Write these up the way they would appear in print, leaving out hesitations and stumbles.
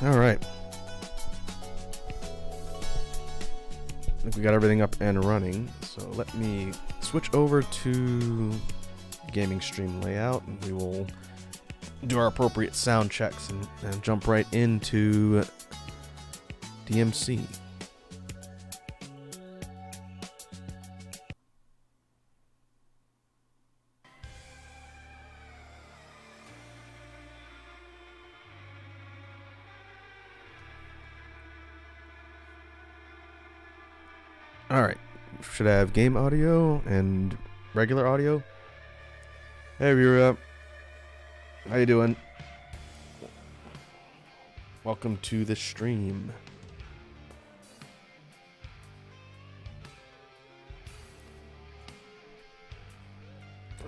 All right. I think we got everything up and running. So let me switch over to gaming stream layout, and we will do our appropriate sound checks and jump right into DMC. Alright, should I have game audio and regular audio? Hey viewer, how you doing? Welcome to the stream.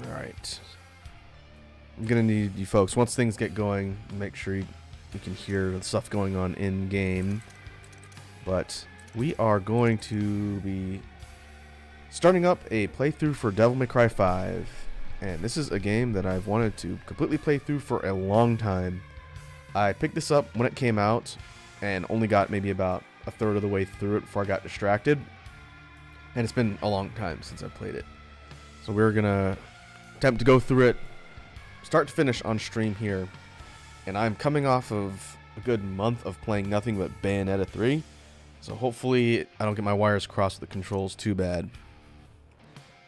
Alright. I'm gonna need you folks, once things get going, make sure you can hear the stuff going on in game. But we are going to be starting up a playthrough for Devil May Cry 5. And this is a game that I've wanted to completely play through for a long time. I picked this up when it came out and only got maybe about a third of the way through it before I got distracted. And it's been a long time since I played it. So we're going to attempt to go through it start to finish on stream here. And I'm coming off of a good month of playing nothing but Bayonetta 3. So hopefully I don't get my wires crossed with the controls too bad.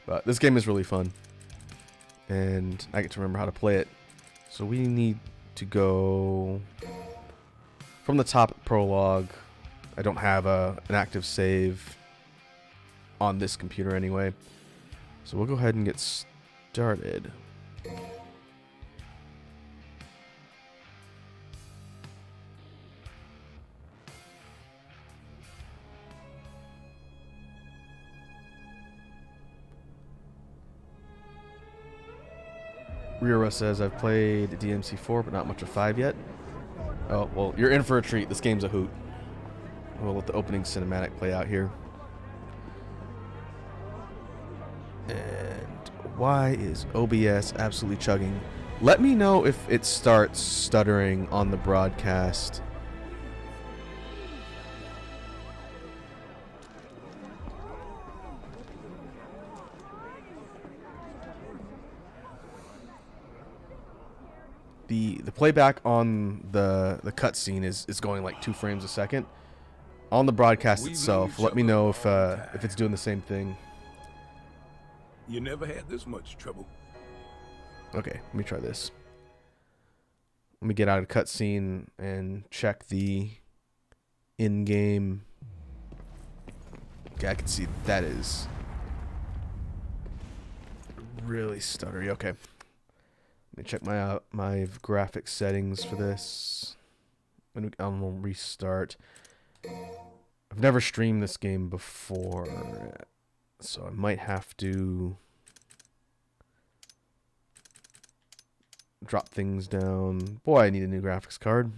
But this game is really fun. And I get to remember how to play it. So we need to go from the top prologue. I don't have an active save on this computer anyway. So we'll go ahead and get started. Rira says, I've played DMC4, but not much of 5 yet. Oh, well, you're in for a treat. This game's a hoot. We'll let the opening cinematic play out here. And why is OBS absolutely chugging? Let me know if it starts stuttering on the broadcast. The playback on the cutscene is going like 2 frames a second. On the broadcast itself, let me know if it's doing the same thing. You never had this much trouble. Okay, let me try this. Let me get out of cutscene and check the in-game. Okay, I can see that is really stuttery. Okay. Let me check my graphics settings for this. I'm gonna restart. I've never streamed this game before, so I might have to drop things down. Boy, I need a new graphics card.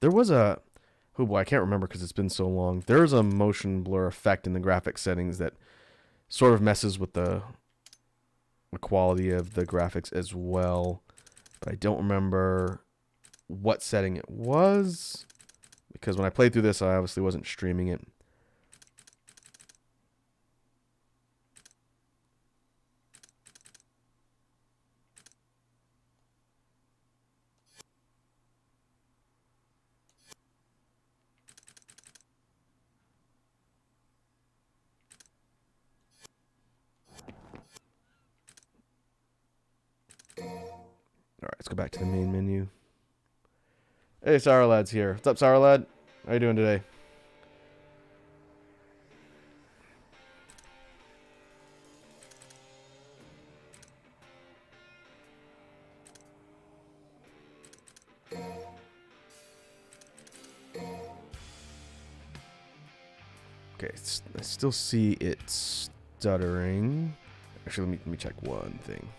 There was a... Oh boy, I can't remember because it's been so long. There's a motion blur effect in the graphics settings that sort of messes with the quality of the graphics as well. But I don't remember what setting it was, because when I played through this, I obviously wasn't streaming it. Alright, let's go back to the main menu. Hey, Sour Lad's here. What's up, Sour Lad? How you doing today? Okay, I still see it stuttering. Actually, let me check one thing.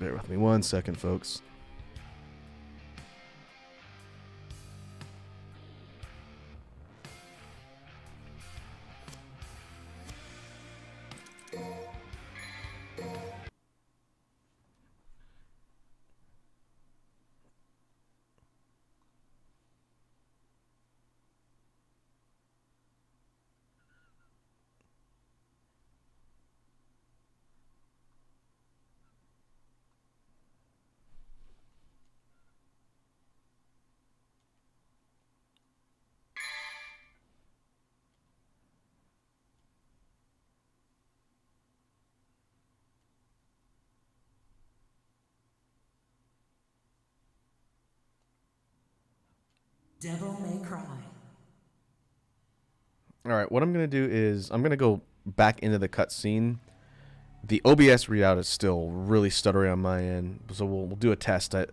Bear with me 1 second, folks. Devil May Cry. All right, what I'm going to do is I'm going to go back into the cutscene. The OBS readout is still really stuttery on my end, so we'll do a test. I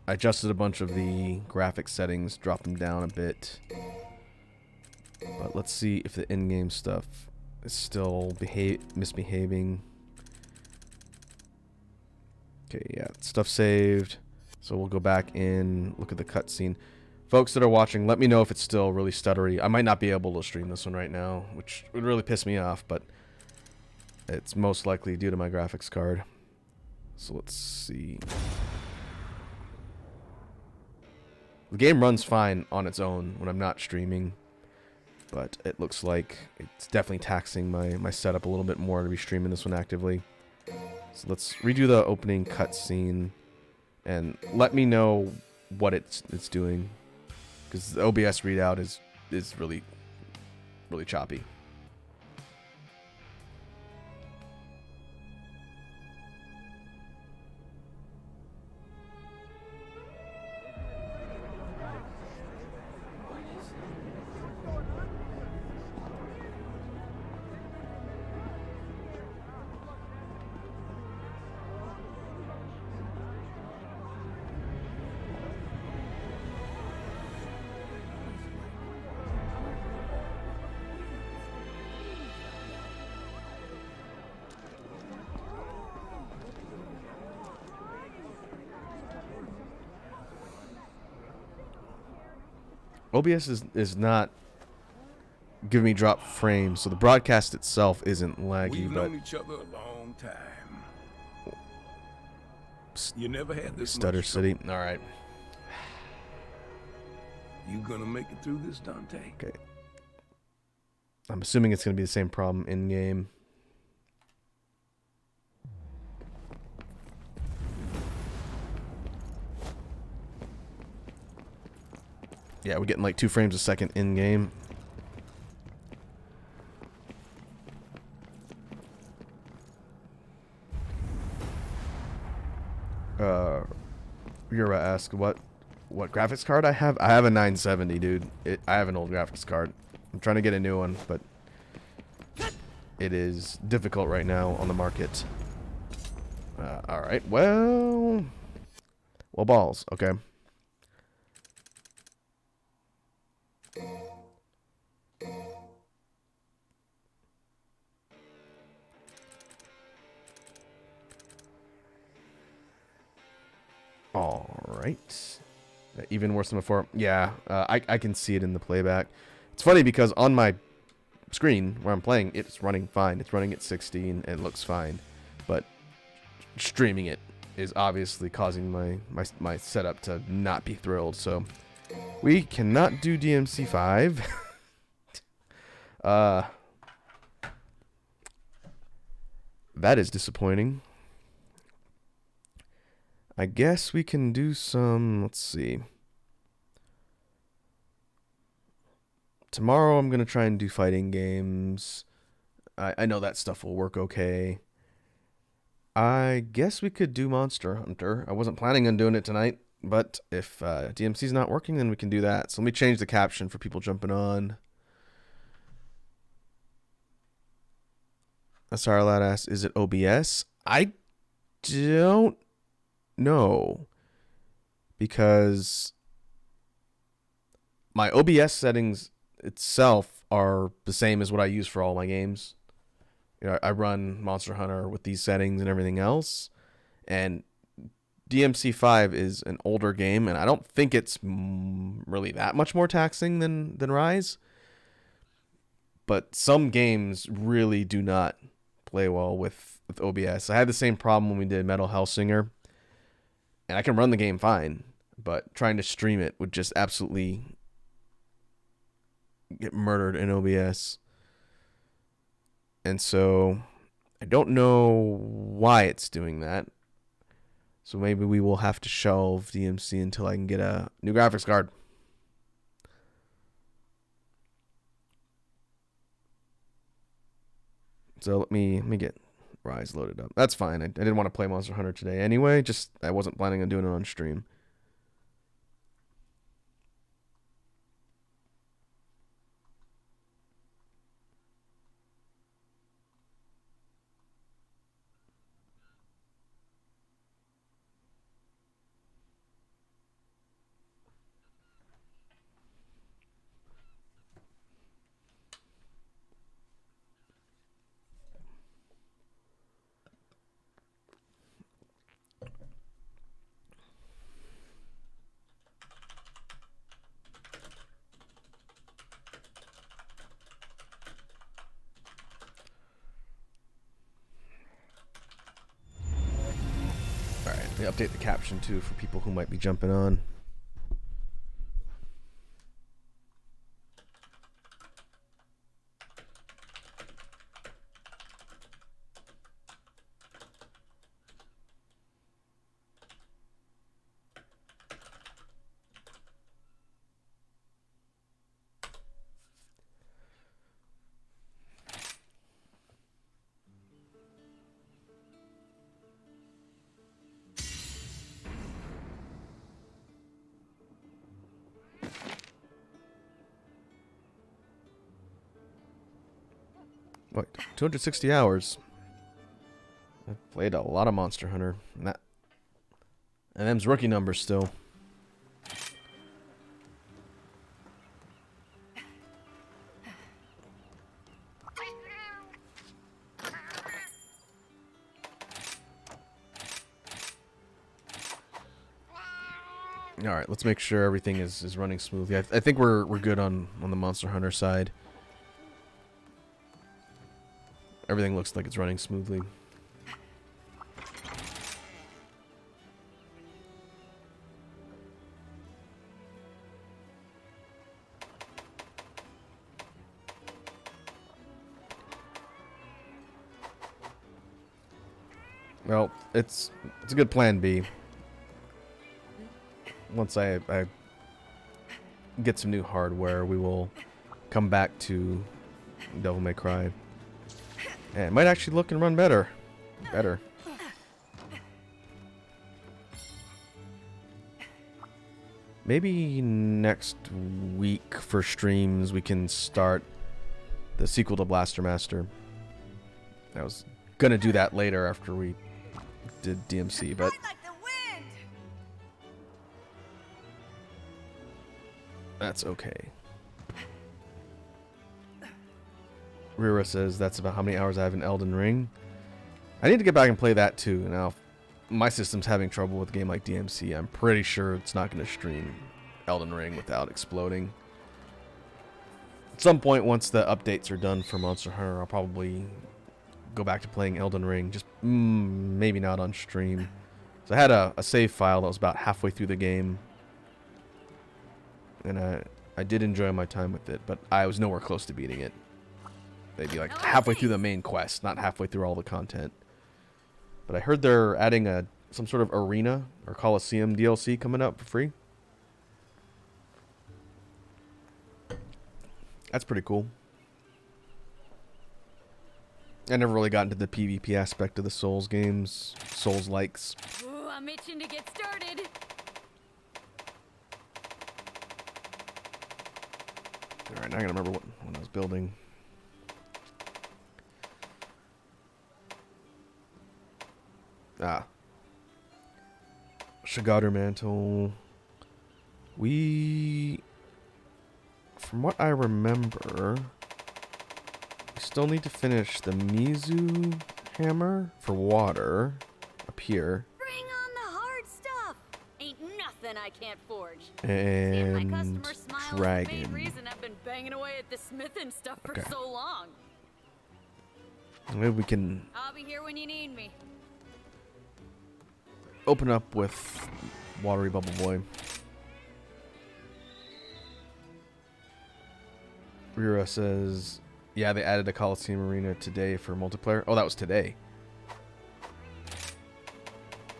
adjusted a bunch of the graphics settings, dropped them down a bit. But let's see if the in-game stuff is still misbehaving. Okay, yeah, stuff saved. So we'll go back in, look at the cutscene. Folks that are watching, let me know if it's still really stuttery. I might not be able to stream this one right now, which would really piss me off, but it's most likely due to my graphics card. So let's see. The game runs fine on its own when I'm not streaming, but it looks like it's definitely taxing my setup a little bit more to be streaming this one actively. So let's redo the opening cutscene and let me know what it's doing, because the OBS readout is really choppy. OBS is not giving me drop frames, so the broadcast itself isn't laggy. We've but known each other a long time. You never had this Stutter much City. trouble. All right. You gonna make it through this, Dante? Okay. I'm assuming it's gonna be the same problem in game. Yeah, we're getting like 2 frames a second in game. You're ask what graphics card I have? I have a 970, dude. I have an old graphics card. I'm trying to get a new one, but it is difficult right now on the market. All right. Well, balls. Okay. All right. Even worse than before. Yeah, I can see it in the playback. It's funny because on my screen where I'm playing, it's running fine. It's running at 16 and it looks fine. But streaming it is obviously causing my setup to not be thrilled. So we cannot do DMC5. That is disappointing. I guess we can do some, let's see. Tomorrow I'm going to try and do fighting games. I know that stuff will work okay. I guess we could do Monster Hunter. I wasn't planning on doing it tonight, but if DMC's not working, then we can do that. So let me change the caption for people jumping on. Sorry, lad asks, is it OBS? I don't know, because my OBS settings itself are the same as what I use for all my games. You know, I run Monster Hunter with these settings and everything else, and DMC5 is an older game, and I don't think it's really that much more taxing than Rise. But some games really do not play well with OBS. I had the same problem when we did Metal Hellsinger, and I can run the game fine, but trying to stream it would just absolutely get murdered in OBS. And so I don't know why it's doing that. So maybe we will have to shelve DMC until I can get a new graphics card. So let me get Rise loaded up. That's fine. I didn't want to play Monster Hunter today anyway. Just I wasn't planning on doing it on stream. Alright, let me update the caption too for people who might be jumping on. What, 260 hours? I've played a lot of Monster Hunter. And them's rookie numbers still. Alright, let's make sure everything is running smoothly. I think we're good on the Monster Hunter side. Everything looks like it's running smoothly. Well, it's a good plan B. Once I get some new hardware, we will come back to Devil May Cry. And it might actually look and run better. Maybe next week for streams we can start the sequel to Blaster Master. I was gonna do that later after we did DMC, but that's okay. Rira says that's about how many hours I have in Elden Ring. I need to get back and play that too. Now, my system's having trouble with a game like DMC. I'm pretty sure it's not going to stream Elden Ring without exploding. At some point, once the updates are done for Monster Hunter, I'll probably go back to playing Elden Ring. Just maybe not on stream. So I had a save file that was about halfway through the game. And I did enjoy my time with it, but I was nowhere close to beating it. They'd be like halfway through the main quest, not halfway through all the content. But I heard they're adding some sort of arena or Coliseum DLC coming up for free. That's pretty cool. I never really got into the PvP aspect of the Souls games. Souls likes. Ooh, I'm itching to get started. Alright, now I gotta remember what I was building. Shigaru Mantle. From what I remember, we still need to finish the Mizu hammer for water up here. Bring on the hard then I can't forge. Seeing my And customer smile is the main dragon. reason I've been banging away at the smithing stuff for Okay. so long. Maybe we can I'll be here when you need me. open up with Watery Bubble Boy. Rira says, yeah, they added a Coliseum Arena today for multiplayer. Oh, that was today.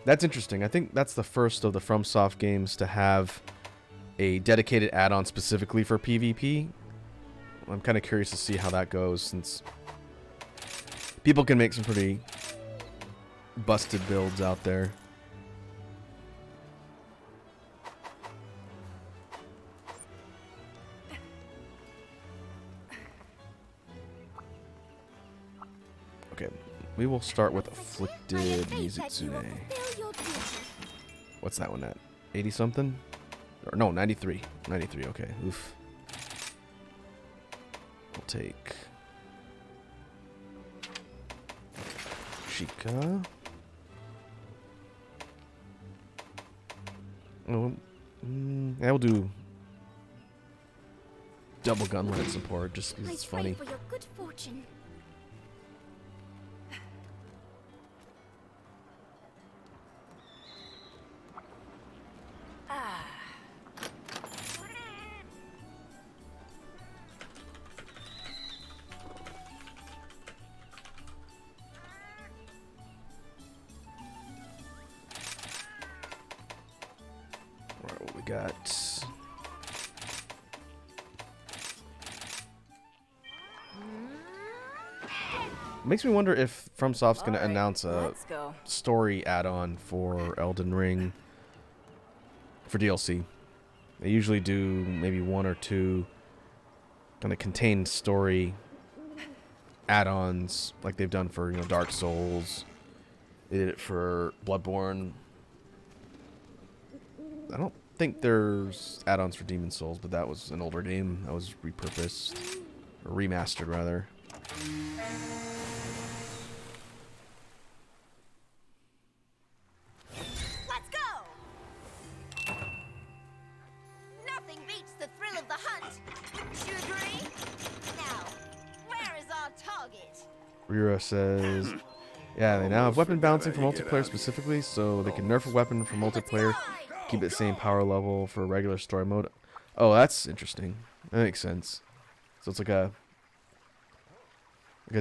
That's interesting. I think that's the first of the FromSoft games to have a dedicated add-on specifically for PvP. I'm kind of curious to see how that goes, since people can make some pretty busted builds out there. Okay, we will start with Afflicted Mizutsune. What's that one at? 80 something? Or no, 93. 93, okay. Oof. I'll take Chica. Oh, I will do double gunlet support just because it's funny. For your good fortune. Alright, what we got? Makes me wonder if FromSoft's going to announce a Let's go. story add-on for Elden Ring for DLC. They usually do maybe one or two kind of contained story add-ons, like they've done for, you know, Dark Souls. They did it for Bloodborne. I don't think there's add-ons for Demon Souls, but that was an older game that was repurposed, or remastered rather. Let's go! Nothing beats the thrill of the hunt. Wouldn't you agree? Now, where is our target? Rira says, yeah, they now have weapon balancing for multiplayer specifically, so they can nerf a weapon for multiplayer, keep it the same power level for regular story mode. Oh, that's interesting. That makes sense. So it's like a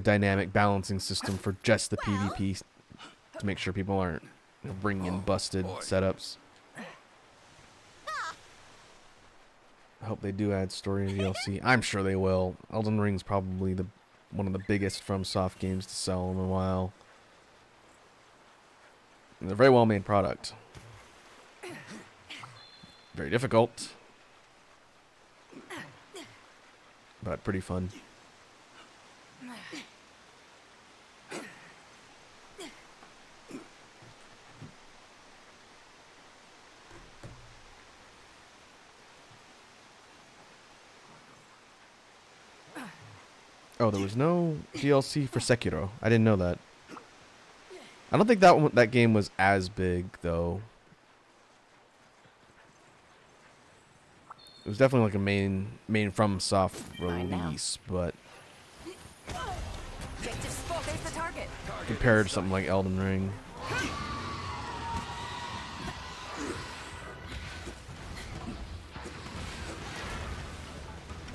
dynamic balancing system for just the PvP to make sure people aren't, you know, bringing in busted setups. I hope they do add story and DLC. I'm sure they will. Elden Ring's probably one of the biggest FromSoft games to sell in a while. And they're a very well made product. Very difficult, but pretty fun. Oh, there was no DLC for Sekiro. I didn't know that. I don't think that game was as big though. It was definitely like a main FromSoft release, but Objective spot. There's the target. compared to something like Elden Ring.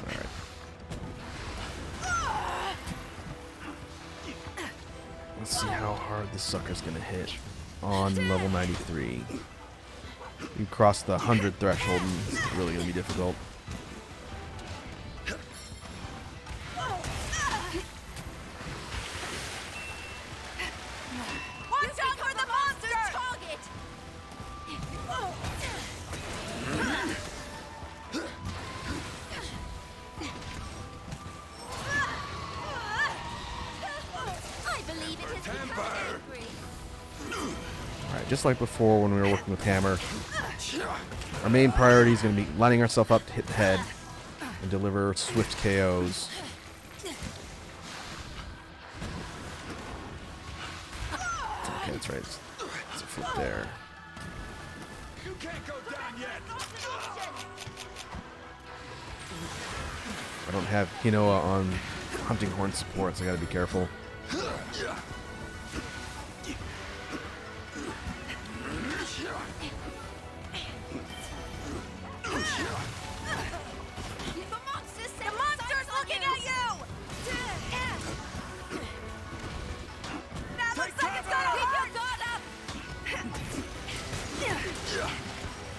Alright. Let's see how hard this sucker's gonna hit on level 93. You cross the 100 threshold and it's really gonna be difficult. Watch out for the monster target! I believe it has become angry. Alright, just like before when we were working with Hammer, our main priority is going to be lining ourselves up to hit the head and deliver swift KOs. Okay, that's right. It's a flip there. You can't go down yet. I don't have Hinoa on hunting horn support, so I gotta be careful. The monster's looking at you! That looks like it's gonna hurt!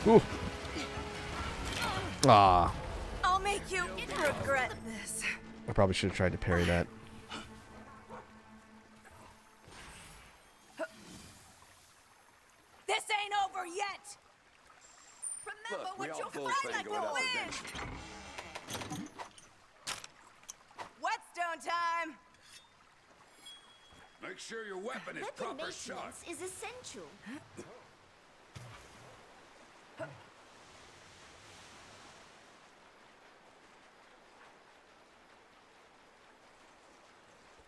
Ooh. Ah. I'll make you regret this. I probably should have tried to parry that. This ain't over yet! Remember Look, we what all you'll bull fight thing like going a out win! Whetstone time! Make sure your weapon is proper shot. is essential.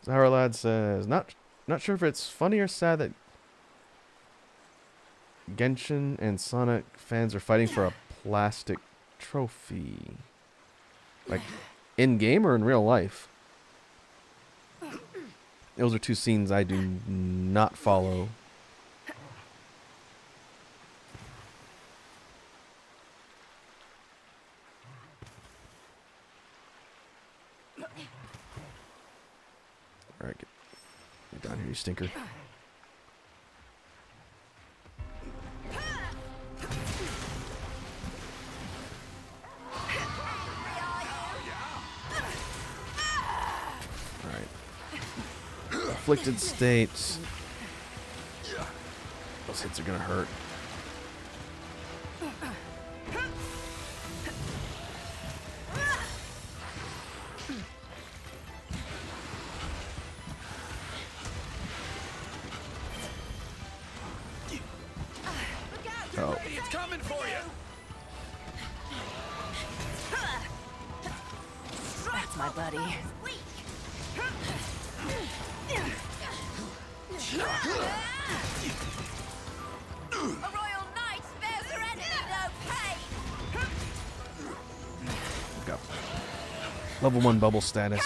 Zahra Lad says, not sure if it's funny or sad that Genshin and Sonic fans are fighting for a plastic trophy. Like, in game or in real life? Those are two scenes I do not follow. Alright, get down here, you stinker. Alright. Afflicted states. Those hits are gonna hurt. Oh. It's coming for you. That's my buddy. A royal knight spares her enemy no pain. Got level 1 bubble status.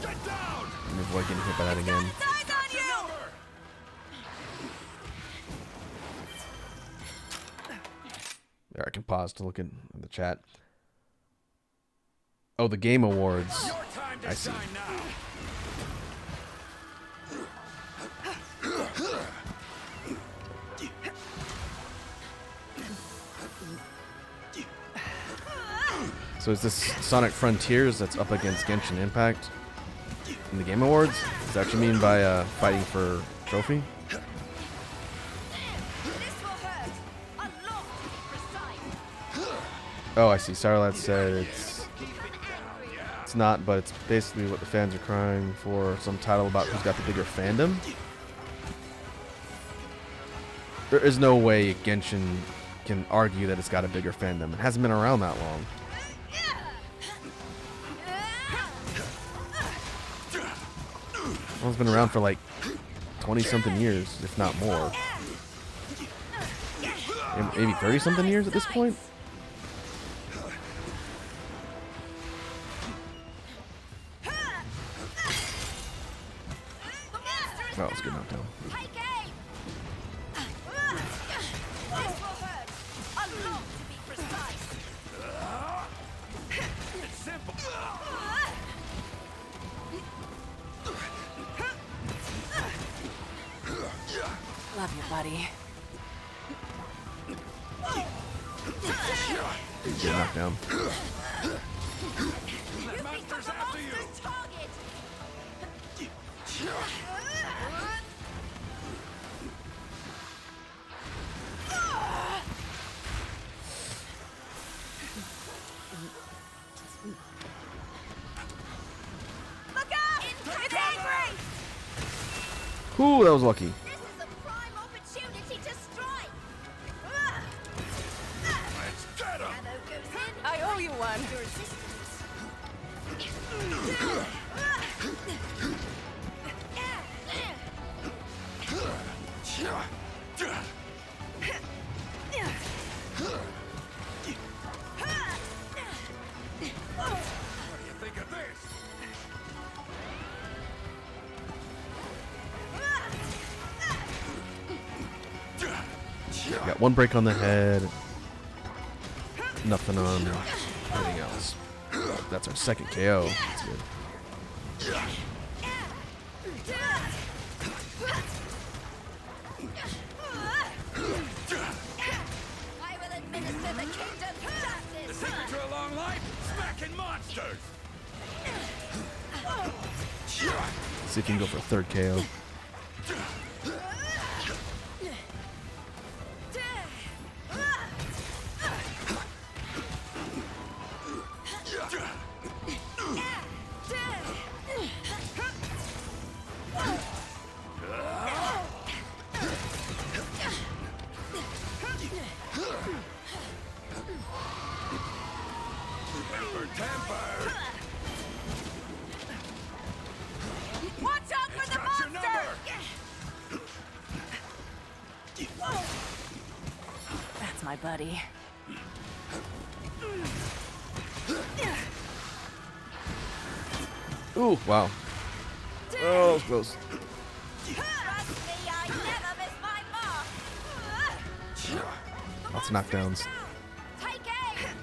Get down. Let me avoid getting hit by that again. Eyes on you! There, I can pause to look at the chat. Oh, the Game Awards. Your time to I see. shine now. So is this Sonic Frontiers that's up against Genshin Impact in the Game Awards? Does that what you mean by fighting for trophy? This will hurt. A lot to be precise. Oh, I see. Sarlat said it's not, but it's basically what the fans are crying for. Some title about who's got the bigger fandom. There is no way Genshin can argue that it's got a bigger fandom. It hasn't been around that long. Well, it's been around for like 20-something years, if not more. Maybe 30-something years at this point? Oh, it's good knockdown. Take aim. This will hurt. A lot to be precise. It's simple. Love you, buddy. Good knockdown. That monster's after you. Target. Look out! It's angry! Ooh, that was lucky. This is a prime opportunity to strike. Let's get him. Ammo goes in. I owe you one. Your resistance. Got one break on the head. Nothing on anything else. That's our second KO. That's good. I will administer the kingdom's justice. The secret to a long life? Smacking monsters! See if you can go for a third KO. Watch out for the Got your monster! number! That's my buddy. Ooh, wow. Oh, that was close. Trust me, I never miss my mark. Lots of knockdowns. Take aim!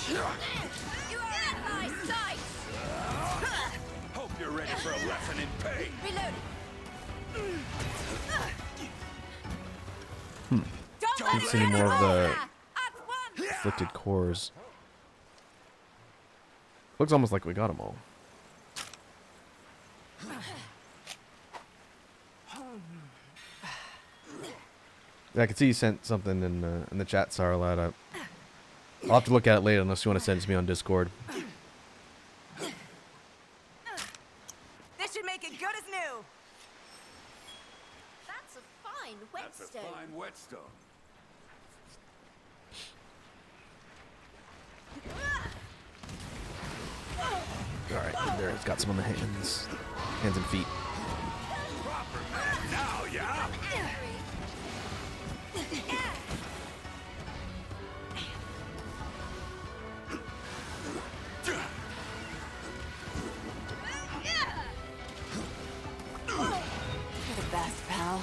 You are in my sights! Hope you're ready for a lesson in pain. Reloading. Can't see any more of the At once! afflicted cores. Looks almost like we got them all. Yeah, I can see you sent something in the chat, Sarlat. I'll have to look at it later unless you want to send it to me on Discord. This should make it good as new. That's a fine That's a whetstone. fine whetstone. Alright, there, it's got some on the hands and feet. Proper man now, yeah? You're the best, pal.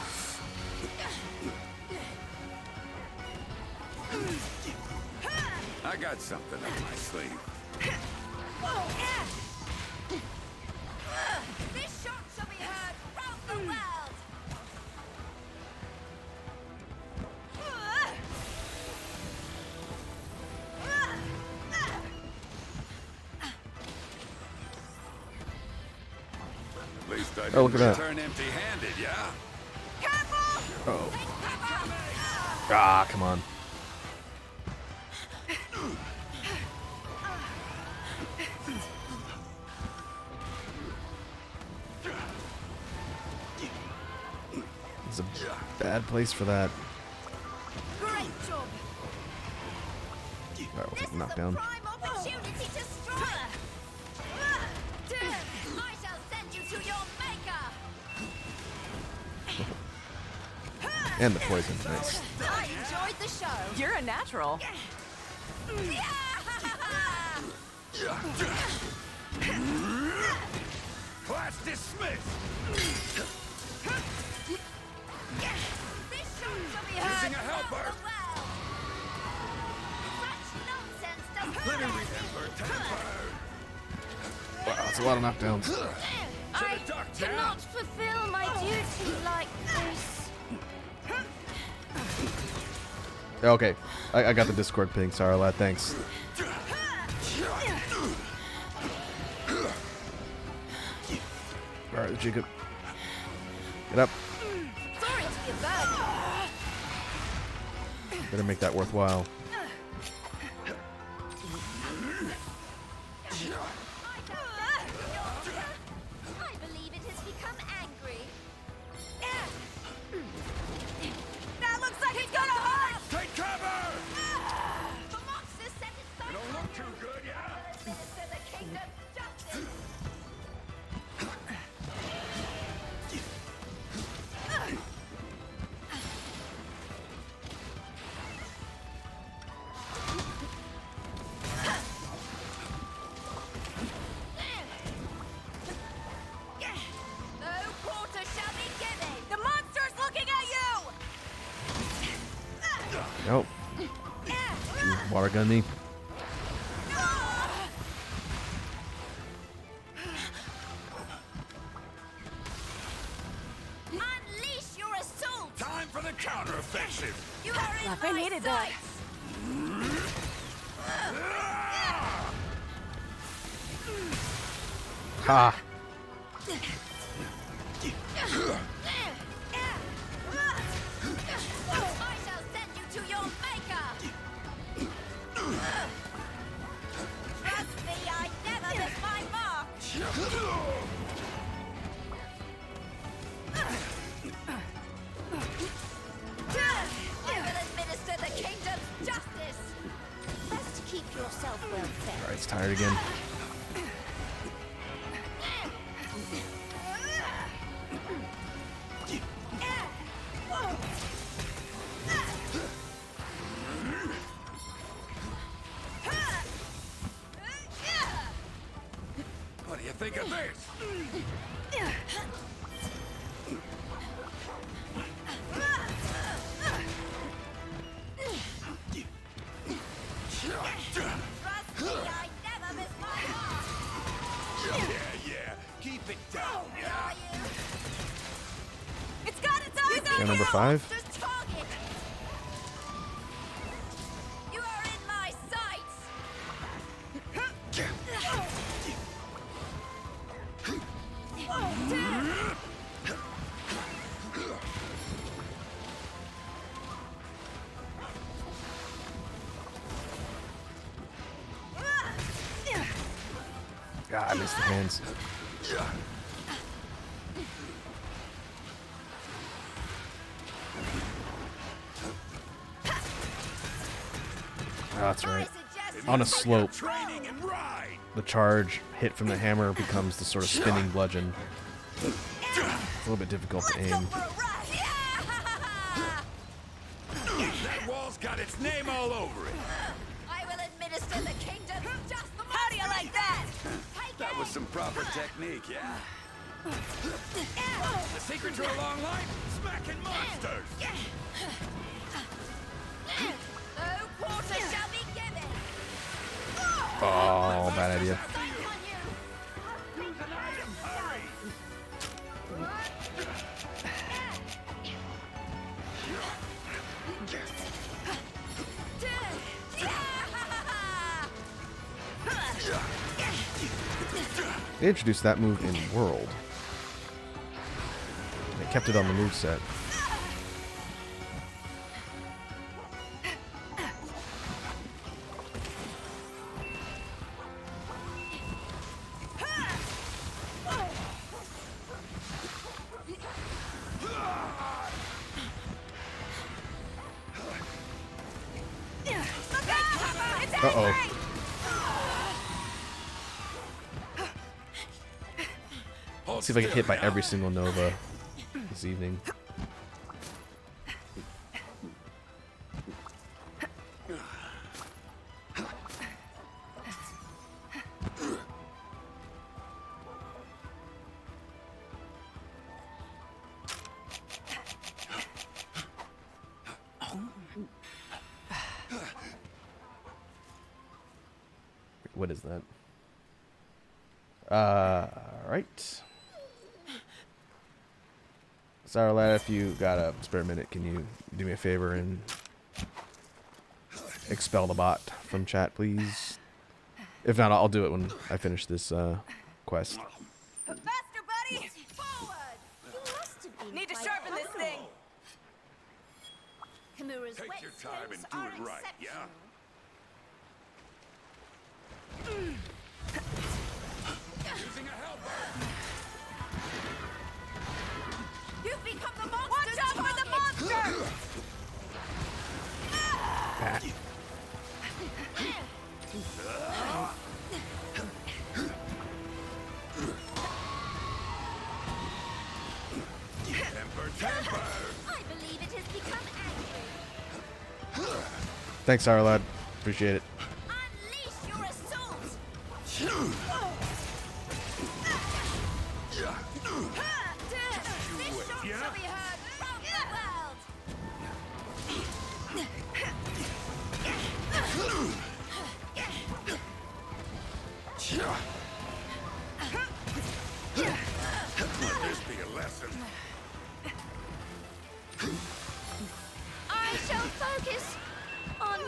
I got something up my sleeve. This shot shall be heard round the world. At least I Oh, didn't look at that. return empty-handed, yeah? Careful! Uh-oh. Ah, come on. It's a bad place for that. Great job. Alright, we'll This take is a a knockdown. prime opportunity to strike. I shall send you to your maker. And the poison, nice. I enjoyed the show. You're a natural. Class dismissed! This shot shall be heard Using a helper. round the world. Such nonsense does Let me not remember temper! Wow, that's a lot of knockdowns. I duck, Jack. cannot fulfill my duty like this. Okay, I got the Discord ping. Sorry, lad. Thanks. All right, Jacob. Get up. Sorry to be a burden. Better make that worthwhile. I believe it has become angry. That looks like it's gonna hurt. Take cover! The monster set its sights Don't look too good, yeah? Minister the kingdom's justice. Nope. Water gun me. Unleash your assault! Time for the counteroffensive. You are in Stuff, I my needed that. sights. Ha! I shall send you to your maker. Trust me, I never miss my mark. I will administer the kingdom's justice. Best keep yourself well fed. Alright, it's tired again. What do you think of this? Trust me, I never miss my mark. Yeah. Keep it down, yeah? Are you? It's got its eyes Yeah, on number you! 5. Just target. You are in my sights. God, I missed the hands. Oh, that's I right. suggest On a slope, Training and ride. the charge hit from the hammer becomes the sort of spinning bludgeon. It's a little bit difficult to let's go aim. for a ride. That wall's got its name all over it. I will administer the kingdom's justice. How do you like that? Take That it. was some proper technique, yeah? The secret to a long life? Smacking monsters. No quarter shall be given. Oh, bad idea. Sights on you. Use an item. Hurry. They introduced that move in World. They kept it on the moveset. Uh-oh. Hold See if I get still hit by now. every single Nova this evening. What is that? Right. Sorry, lad, if you got a spare minute, can you do me a favor and expel the bot from chat, please? If not, I'll do it when I finish this quest. Faster, buddy! Forward. You must have been Need to quite sharpen this humble. thing. Kimura's Take wet your time and stones do are it right, yeah? exceptional. Using a helper. You've become the monster. Watch out for the monster! Ah. Temper. I believe it has become angry. Thanks, Sorry, lad. Appreciate it. Unleash your assault. This shot yeah? shall be heard round the world. I shall focus on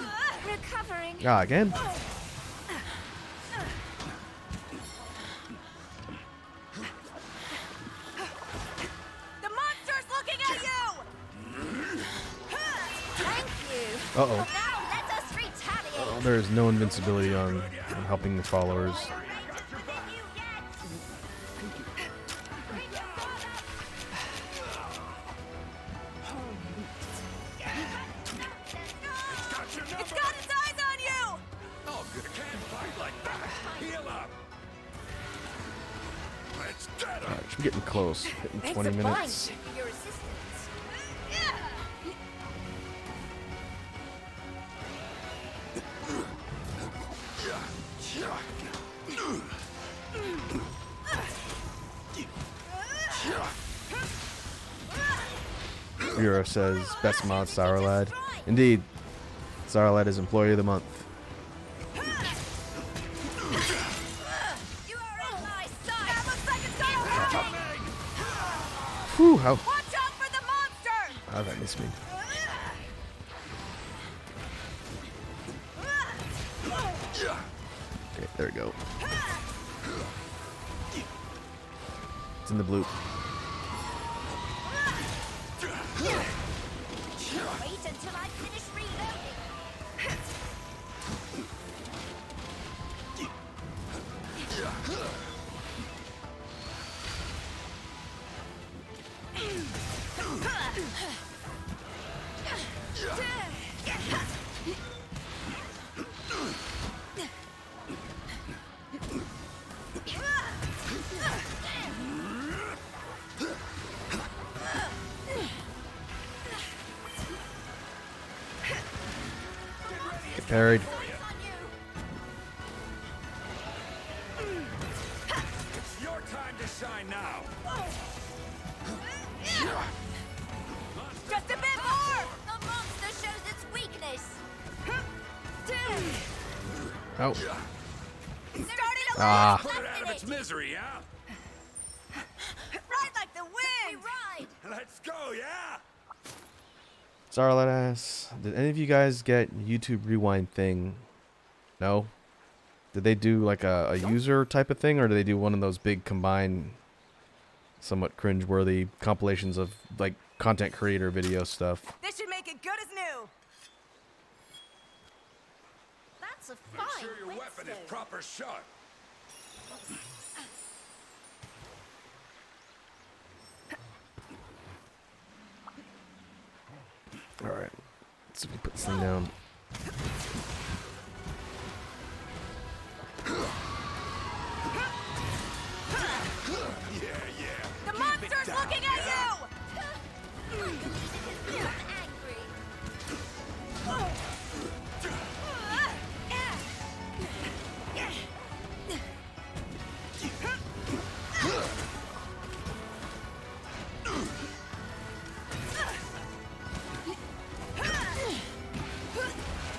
recovering. Ah, again? The monster's looking at you! Thank you. Uh-oh. Now let us retaliate. There is no invincibility on helping the followers. It's got its eyes on you! Oh, good. Can't fight like that. Heal up. Let's get him. Alright, should be getting close. Hitting Thanks 20 a bunch minutes. for your assistance. Bureau says best mod Sourlad. Indeed, Sourlad is Employee of the Month. You are in my sight. That looks like it's gonna hurt! Whew, how Watch out for the monster! did that miss me? Okay, there we go. It's in the blue. Wait until I finish reloading. Get parried. It's your time to shine now. Just a bit more! The monster shows its weakness. Oh. Starting to Ah. Put it out of its misery, yeah? ride like the We wind! ride. Let's go, yeah? Sourlad asks, did any of you guys get YouTube Rewind thing? No? Did they do like a user type of thing, or do they do one of those big combined, somewhat cringe-worthy compilations of like content creator video stuff? This should make it good as new! That's a Make fine sure your weapon is whetstone. proper shot. Alright. Let's see if we put this thing down. The monster's looking at you! It is angry.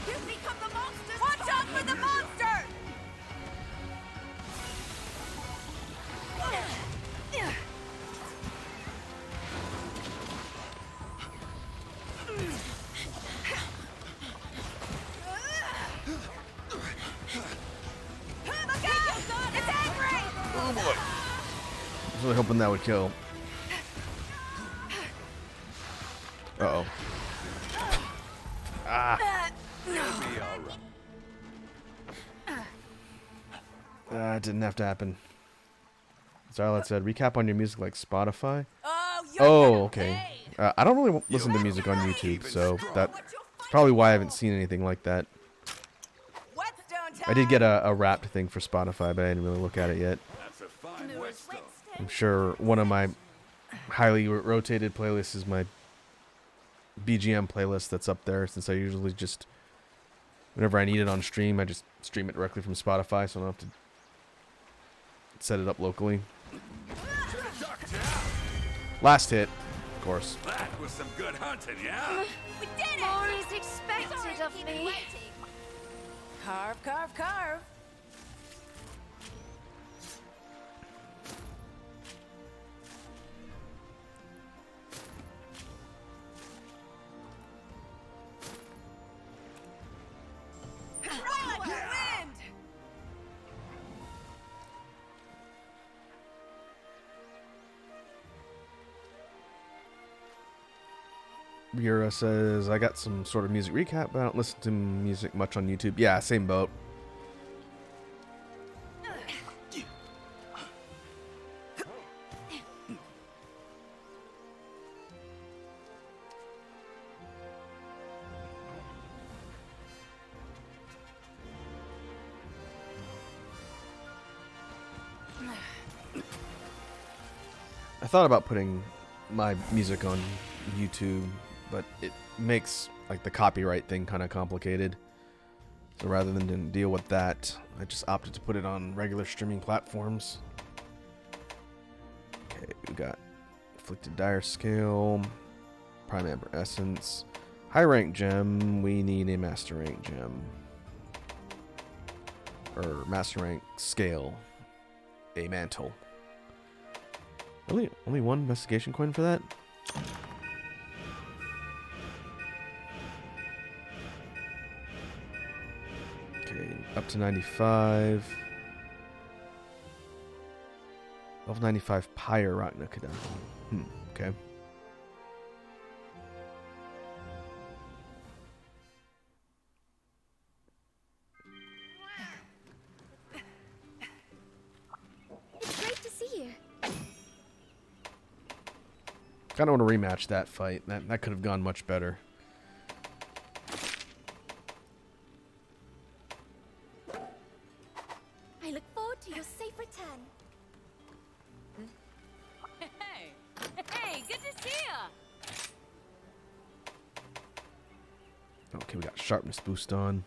You've become the monster! Watch out for the monster! Look out! It's angry! Oh boy. I was really hoping that would kill. Uh-oh. Ah. It didn't have to happen. Starlight said, recap on your music like Spotify? Oh, you're Oh, gonna okay. pay. I don't really listen to music on YouTube, so that's probably why I haven't seen anything like that. Whetstone time! I did get a wrapped thing for Spotify, but I didn't really look at it yet. That's a fine Mirror's whetstone. whetstone. I'm sure one of my highly rotated playlists is my BGM playlist that's up there, since I usually just, whenever I need it on stream, I just stream it directly from Spotify, so I don't have to set it up locally. Should've ducked, yeah? Last hit, of course. That was some good hunting, yeah? We did it! More is expected of me. Carve, carve, carve. Yura says, I got some sort of music recap, but I don't listen to music much on YouTube. Yeah, same boat. I thought about putting my music on YouTube, but it makes like the copyright thing kind of complicated. So rather than deal with that, I just opted to put it on regular streaming platforms. Okay, we got Afflicted Dire Scale, Prime Amber Essence, High Rank Gem. We need a Master Rank Gem. Or Master Rank Scale. A Mantle. Really? Only one investigation coin for that? Okay, up to 95. Level 95 Pyrarachna. Okay. It's great to see you. Kind of want to rematch that fight. That could have gone much better. I look forward to your safe return. Hey, hey, good to see ya. Okay, we got sharpness boost on.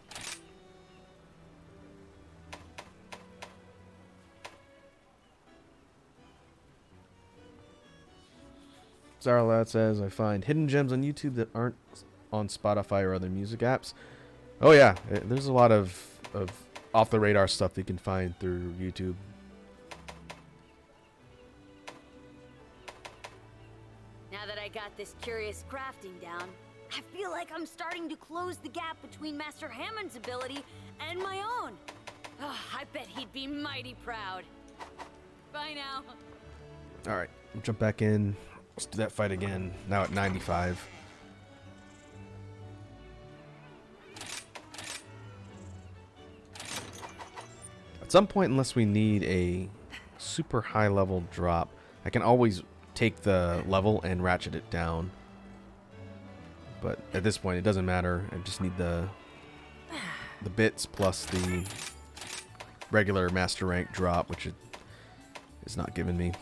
Zarlad says, I find hidden gems on YouTube that aren't on Spotify or other music apps. Oh yeah, there's a lot of off-the-radar stuff that you can find through YouTube. Now that I got this curious crafting down, I feel like I'm starting to close the gap between Master Hammond's ability and my own. Oh, I bet he'd be mighty proud. Bye now. All right, we'll jump back in. Let's do that fight again. Now at 95. At some point, unless we need a super high level drop, I can always take the level and ratchet it down. But at this point, it doesn't matter. I just need the bits plus the regular master rank drop, which it is not giving me.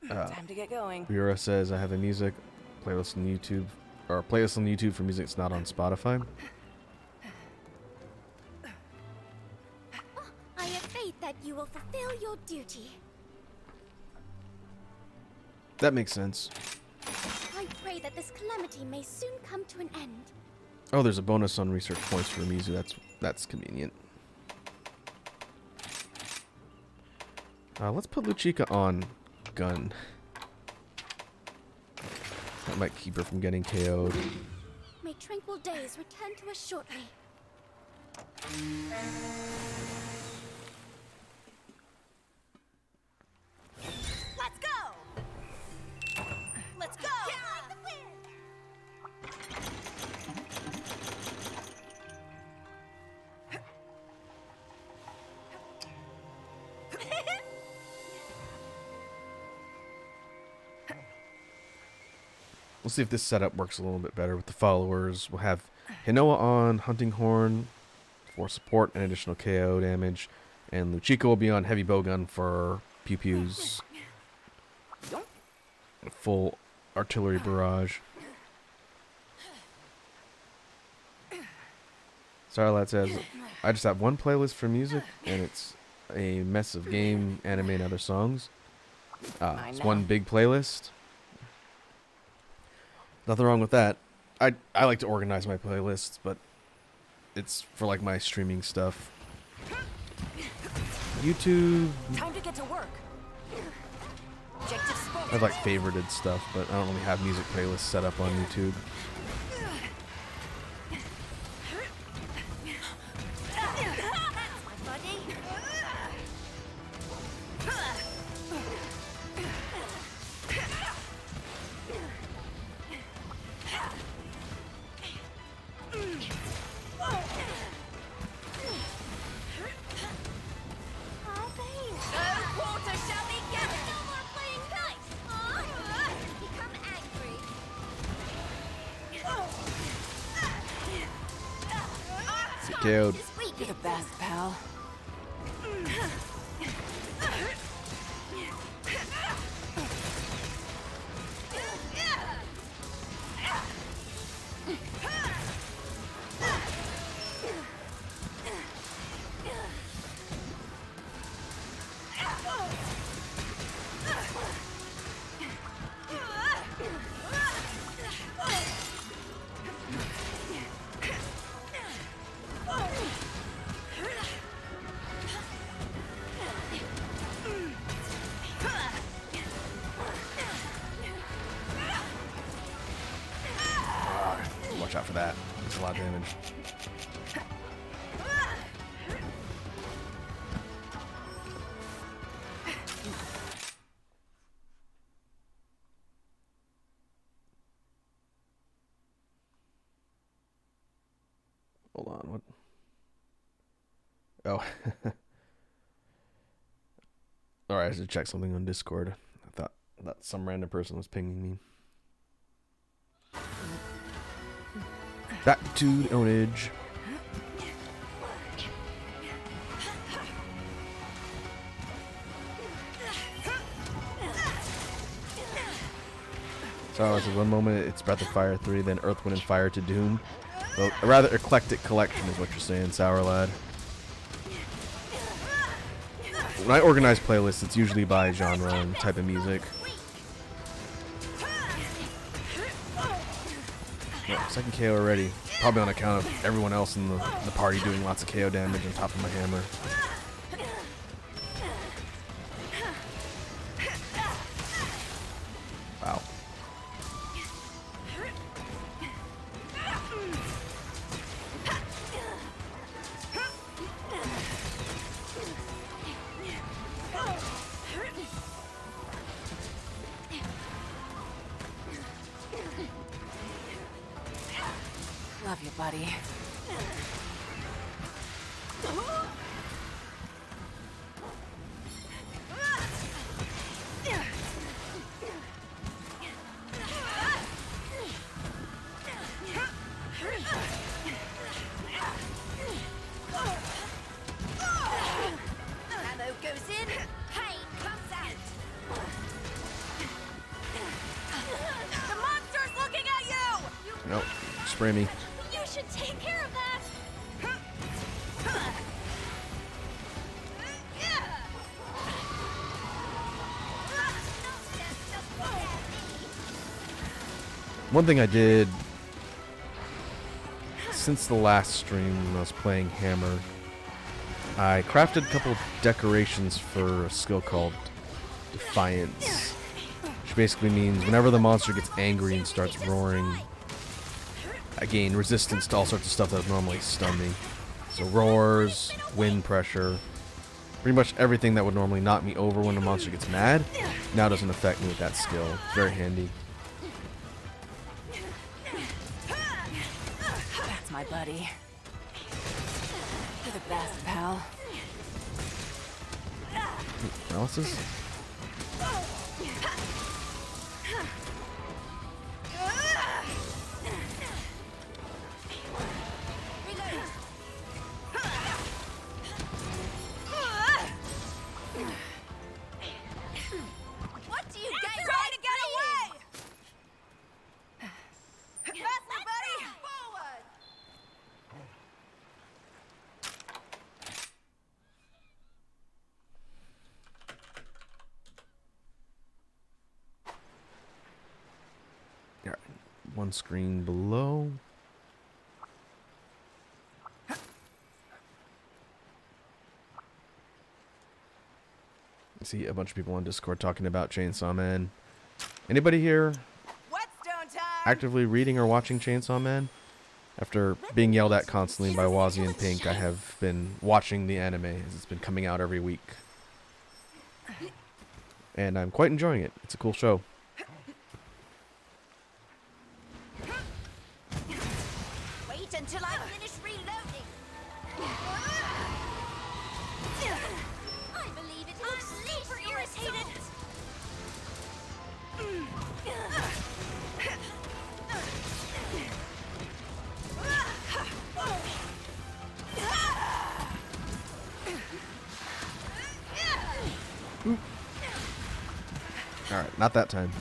Time to get going. Vera says I have a music playlist on YouTube, or a playlist on YouTube for music that's not on Spotify. I have faith that you will fulfill your duty. That makes sense. I pray that this calamity may soon come to an end. Oh, there's a bonus on research points for Mizu. That's convenient. Let's put Luchika on gun. That might keep her from getting KO'd. May tranquil days return to us shortly. Let's go! Let's go! We'll see if this setup works a little bit better with the followers. We'll have Hinoa on Hunting Horn for support and additional KO damage. And Luchika will be on Heavy Bowgun for Pew Pews. Full artillery barrage. Starlight says, I just have one playlist for music, and it's a mess of game, anime, and other songs. It's one big playlist. Nothing wrong with that. I like to organize my playlists, but it's for like my streaming stuff. YouTube, Time to get to work. Objective spoken. I have like favorited stuff, but I don't really have music playlists set up on YouTube. KO'd. You're the best, pal. Watch out for that. It's a lot of damage. Hold on, what? Oh. Alright, I should check something on Discord. I thought some random person was pinging me. Back to the ownage. So it's one moment it's Breath of Fire 3, then Earth, Wind, and Fire to Doom. So a rather eclectic collection is what you're saying, Sour Lad. When I organize playlists, it's usually by genre and type of music. Yeah, second KO already. Probably on account of everyone else in the party doing lots of KO damage on top of my hammer. Wow. Love you, buddy. Ammo goes in, pain comes out. The monster's looking at you! Nope. Spray me. You should take care of that. One thing I did since the last stream when I was playing Hammer, I crafted a couple decorations for a skill called Defiance, which basically means whenever the monster gets angry and starts roaring, I gain resistance to all sorts of stuff that would normally stun me. So roars, wind pressure, pretty much everything that would normally knock me over when the monster gets mad, now doesn't affect me with that skill. It's very handy. That's my buddy. You're the best, pal. Analysis? What do you get? Try to get away! Faster, buddy! Forward. Yeah, one screen below. I see a bunch of people on Discord talking about Chainsaw Man. Anybody here Whetstone time! actively reading or watching Chainsaw Man? After being yelled at constantly by Wazzy and Pink, I have been watching the anime as it's been coming out every week. And I'm quite enjoying it. It's a cool show. Wait until I finish reloading. I believe it looks super irritated. Alright, not that time.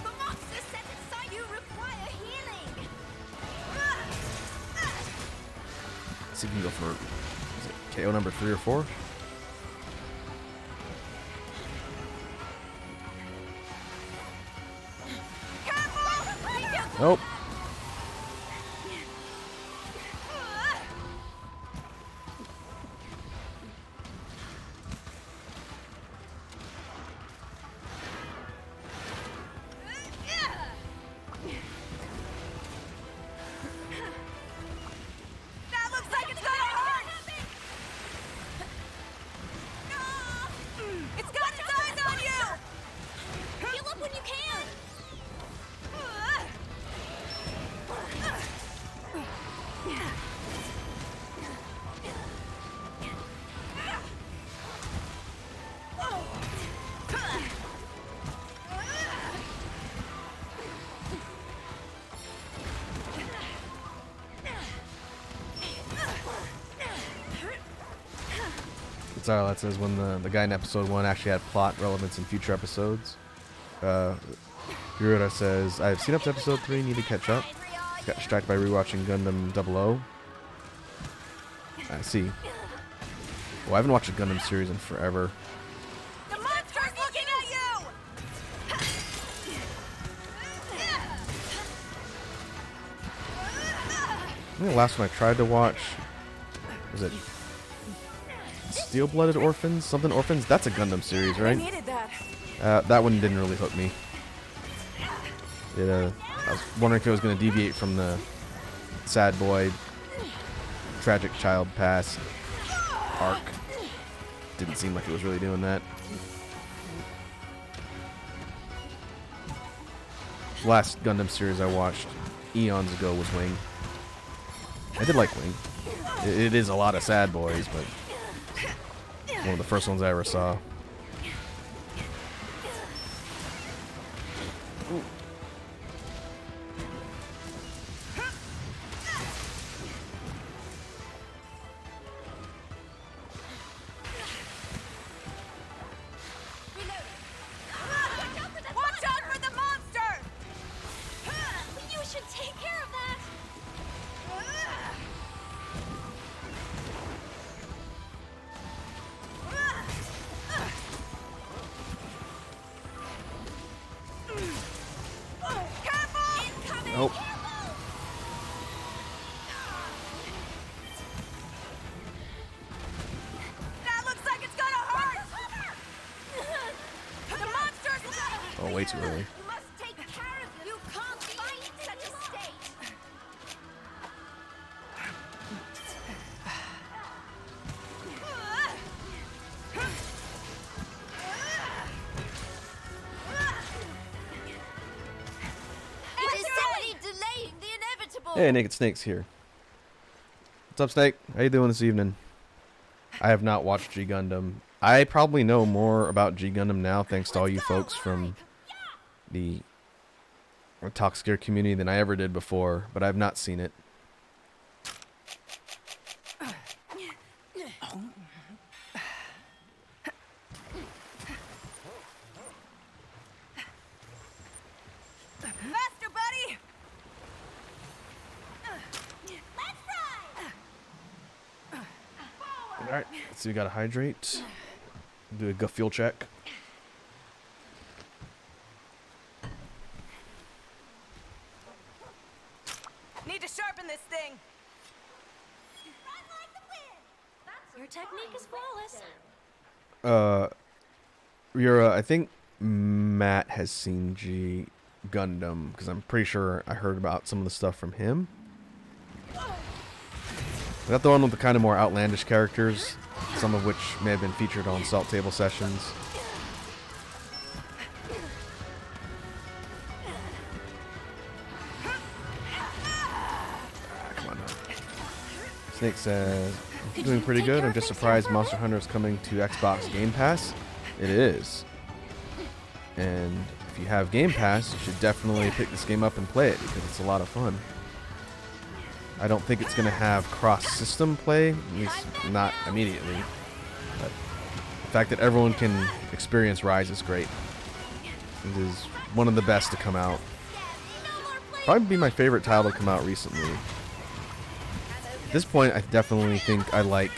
The monster set inside you require healing. So you can go for, is it KO number 3 or 4? Nope. That looks like it's gonna hurt! It's got its eyes on you! Heal up when you can. It's all that says when the guy in episode 1 actually had plot relevance in future episodes. Hiroda says, I've seen up to episode 3, need to catch up. Got distracted by rewatching Gundam 00. I see. Well, I haven't watched a Gundam series in forever. The monster's looking at you! I think the last one I tried to watch was it Steel-Blooded Orphans? Something Orphans? That's a Gundam series, I right? needed that. That one didn't really hook me. I was wondering if it was going to deviate from the sad boy, tragic child past arc. Didn't seem like it was really doing that. Last Gundam series I watched eons ago was Wing. I did like Wing. It is a lot of sad boys, but one of the first ones I ever saw. Watch out for the monster! You should take care of that. Nope. That looks like it's gonna hurt! The monster's... Oh, way too early. You must take care of you. You can't fight in such a state. It is simply delaying the inevitable. Hey, Naked Snake's here. What's up, Snake? How you doing this evening? I have not watched G Gundam. I probably know more about G Gundam now thanks to all you folks from the Toxic Gear community than I ever did before, but I've not seen it. Faster, buddy! Alright, let's see, we gotta hydrate. Do a gut fuel check. Need to sharpen this thing. Your technique is flawless. I think Matt has seen G Gundam, because I'm pretty sure I heard about some of the stuff from him. Is that the one with the kind of more outlandish characters, some of which may have been featured on Salt Table Sessions? Snake says, I'm doing pretty good. I'm just surprised Monster Hunter is coming to Xbox Game Pass. It is. And if you have Game Pass, you should definitely pick this game up and play it because it's a lot of fun. I don't think it's going to have cross-system play, at least not immediately. But the fact that everyone can experience Rise is great. It is one of the best to come out. Probably be my favorite title to come out recently. At this point, I definitely think I like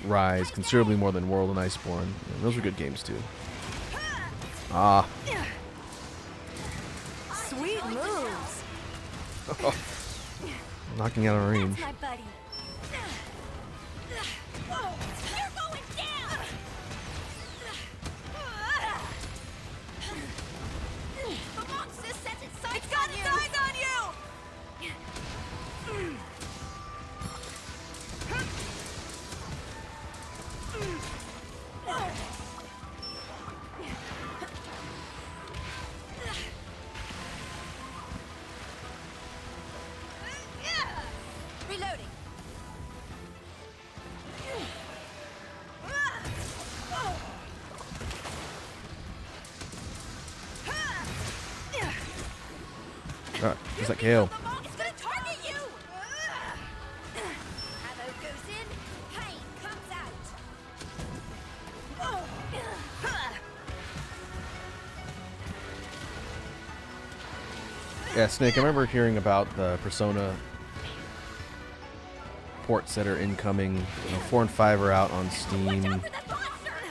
Rise considerably more than World and Iceborne. And those are good games too. Ah. Sweet moves. Knocking out of range. My buddy. You're going down. The monster set its sights It's got on its you. eyes on you. Reloading. Where's that KO? It's gonna target you. Ammo goes in, pain comes out. Yeah, Snake, I remember hearing about the Persona ports that are incoming. You know, 4 and 5 are out on Steam. For the monster.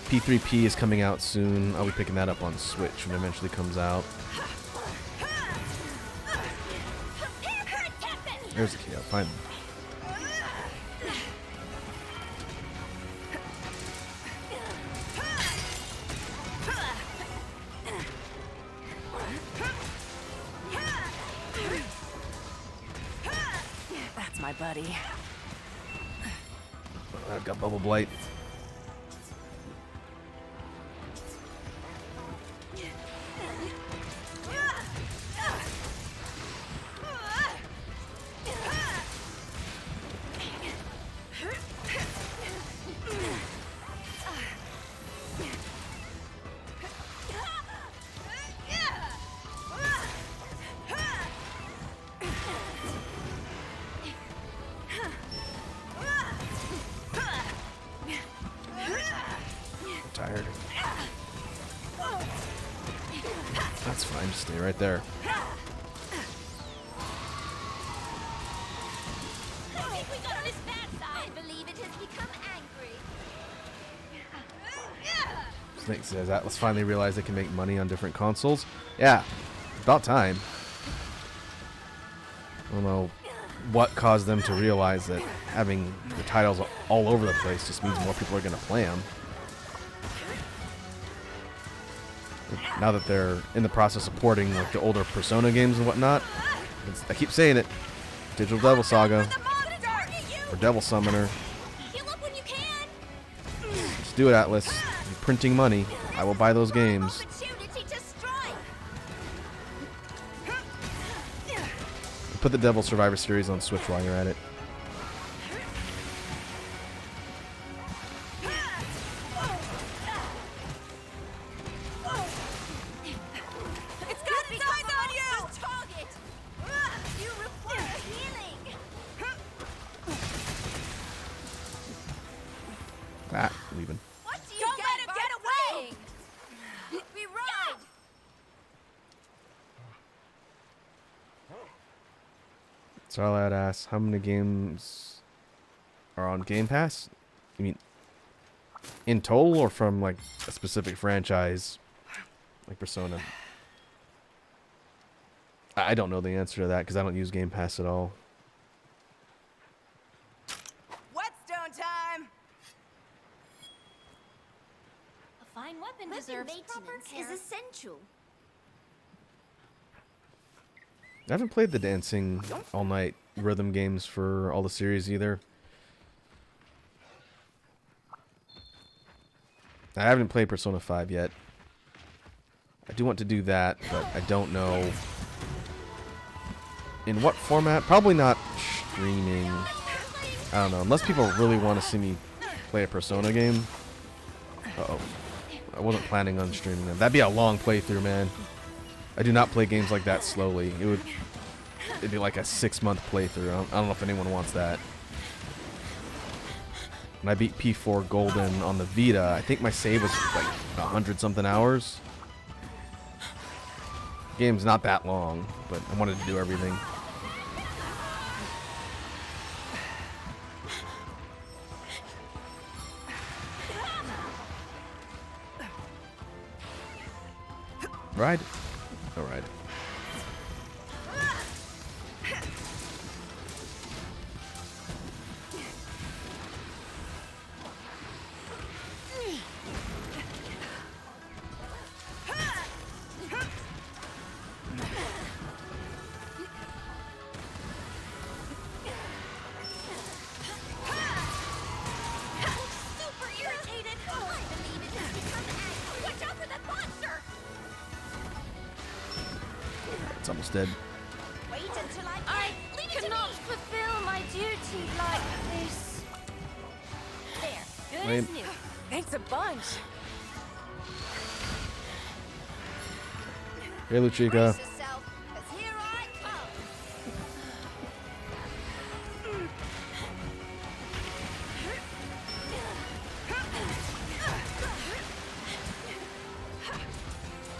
P3P is coming out soon. I'll be picking that up on Switch when it eventually comes out. Prepare for a tempest. There's the KO, finally. That's my buddy. I've got Bubble Blight. Tired. That's fine, just stay right there. I think we got on his bad side. I believe it has become angry. Snake says Atlas finally realized they can make money on different consoles. Yeah, about time. I don't know what caused them to realize that having the titles all over the place just means more people are going to play them. Now that they're in the process of porting like the older Persona games and whatnot, I keep saying it, Digital Devil Saga or Devil Summoner, Heal up when you can. just do it, Atlas. You're printing money. I will buy those games. Opportunity to strike. Put the Devil Survivor series on Switch while you're at it. It's got its eyes on you. Target. You require healing. Ah, leaving. What do you Don't get let him by get away. fighting? We ride. Starlight asks, how many games are on Game Pass? You mean in total or from like a specific franchise like Persona? I don't know the answer to that because I don't use Game Pass at all. Whetstone time. A fine weapon deserves maintenance is essential. I haven't played the dancing all night rhythm games for all the series either. I haven't played Persona 5 yet. I do want to do that, but I don't know in what format. Probably not streaming. I don't know. Unless people really want to see me play a Persona game. Uh-oh. I wasn't planning on streaming them. That'd be a long playthrough, man. I do not play games like that slowly. It'd be like a 6-month playthrough. I don't know if anyone wants that. When I beat P4 Golden on the Vita, I think my save was like 100-something hours. Game's not that long, but I wanted to do everything. Ride? No ride. Super irritated. I believe it has become angry. Watch out for that monster. It's almost dead. Wait until I cannot fulfill my duty like this. There. Good Lame. as new. Thanks a bunch. Hey, Luchika. Brace yourself, 'cause here I come.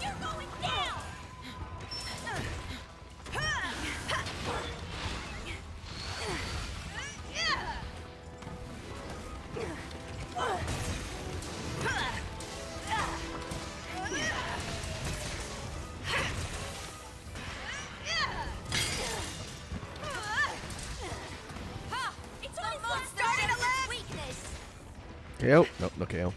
You're going down. It's my monster senses weakness. KO? Nope, no KO.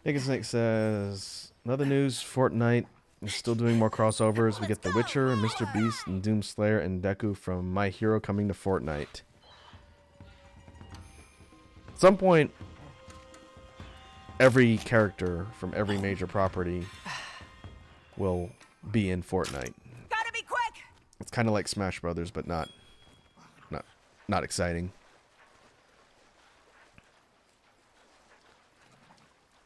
Naked Snake says, another news, Fortnite is still doing more crossovers. We get The Witcher, Mr. Beast, and Doomslayer and Deku from My Hero coming to Fortnite. At some point, every character from every major property will be in Fortnite. Gotta be quick. It's kind of like Smash Brothers, but not exciting.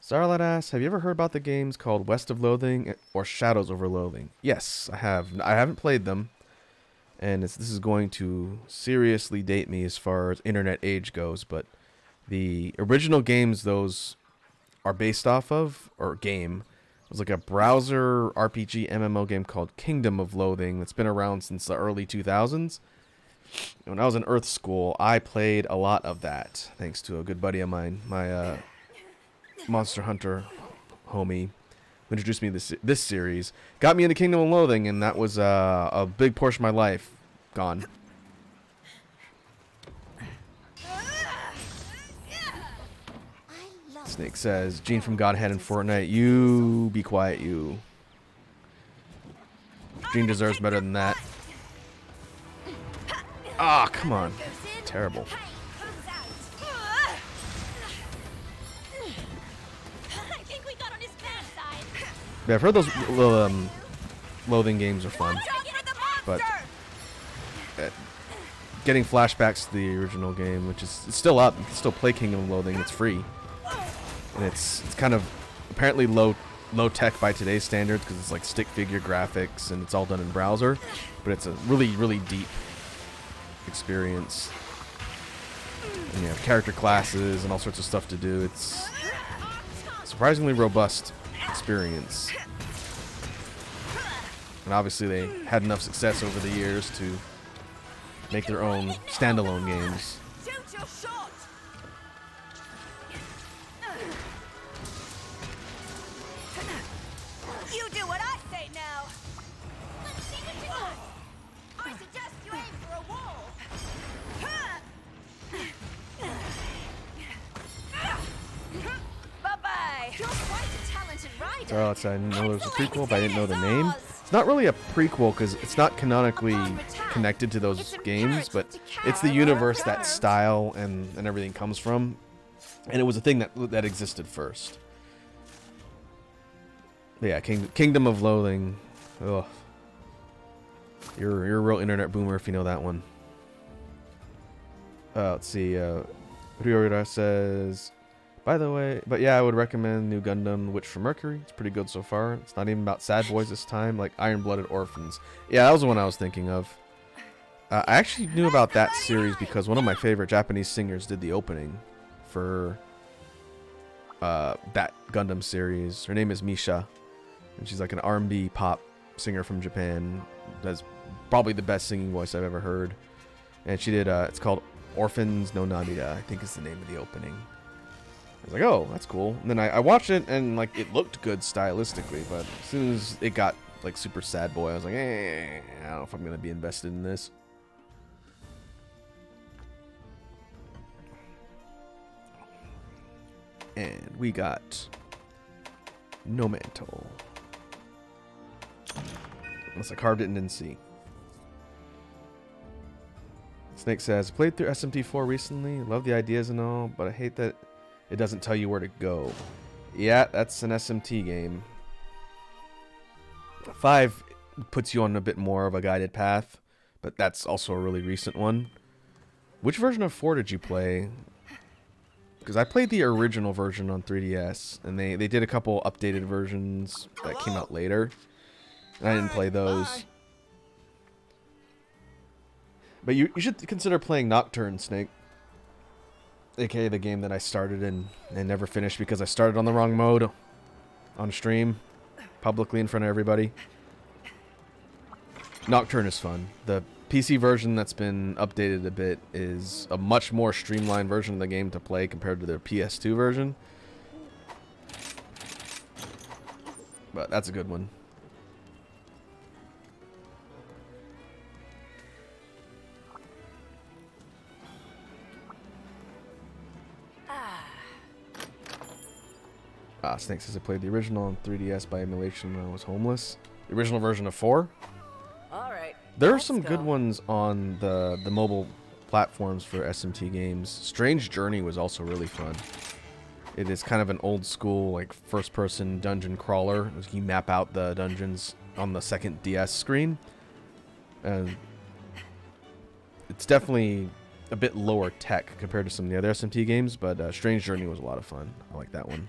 Starlight asks, have you ever heard about the games called West of Loathing or Shadows over Loathing? Yes, I have. I haven't played them, and this is going to seriously date me as far as internet age goes, but the original games those are based off of, or game, was like a browser RPG MMO game called Kingdom of Loathing that's been around since the early 2000s. When I was in Earth School, I played a lot of that, thanks to a good buddy of mine, my Monster Hunter homie, who introduced me to this series. Got me into Kingdom of Loathing, and that was a big portion of my life gone. Snake says, Gene from Godhead in Fortnite, you be quiet, you. Gene deserves better than that. Ah, come on. Terrible. I think we got on his bad side. Yeah, I've heard those Loathing games are fun, but getting flashbacks to the original game, which is it's still up, you can still play Kingdom of Loathing, it's free, and it's kind of apparently low tech by today's standards because it's like stick figure graphics and it's all done in browser, but it's a really deep experience. And you have character classes and all sorts of stuff to do. It's a surprisingly robust experience. And obviously they had enough success over the years to make their own standalone games. Shoot your shot. You do what I say now. Let's see what you got. I suggest you aim for a wall. Bye-bye. You're quite a talented rider. So I didn't know there was a prequel, but I didn't know the name. It's not really a prequel because it's not canonically connected to those games, but it's the universe that style and everything comes from, and it was a thing that existed first. But yeah, Kingdom of Loathing. Ugh. You're a real internet boomer if you know that one. Let's see. Ryora says, by the way, but yeah, I would recommend New Gundam Witch from Mercury. It's pretty good so far. It's not even about sad boys this time, like Iron-Blooded Orphans. Yeah, that was the one I was thinking of. I actually knew about that series because one of my favorite Japanese singers did the opening for that Gundam series. Her name is Misha, and she's like an R&B pop singer from Japan. That's probably the best singing voice I've ever heard. And she did, it's called Orphans no Namida, I think is the name of the opening. I was like, oh, that's cool. And then I watched it, and like it looked good stylistically, but as soon as it got like super sad boy, I was like, I don't know if I'm gonna be invested in this. And we got No Mantle. Unless I carved it and didn't see. Snake says, played through SMT4 recently. Love the ideas and all, but I hate that it doesn't tell you where to go. Yeah, that's an SMT game. 5 puts you on a bit more of a guided path, but that's also a really recent one. Which version of 4 did you play? Because I played the original version on 3DS, and they did a couple updated versions that came out later. And I didn't play those. But you should consider playing Nocturne, Snake. AKA the game that I started and never finished because I started on the wrong mode on stream, publicly in front of everybody. Nocturne is fun. The PC version that's been updated a bit is a much more streamlined version of the game to play compared to the PS2 version. But that's a good one. Snake says I played the original on 3DS by emulation when I was homeless. The original version of 4? Alright. There are some good ones on the mobile platforms for SMT games. Strange Journey was also really fun. It is kind of an old school, like, first-person dungeon crawler. You map out the dungeons on the second DS screen. And it's definitely a bit lower tech compared to some of the other SMT games, but Strange Journey was a lot of fun. I like that one.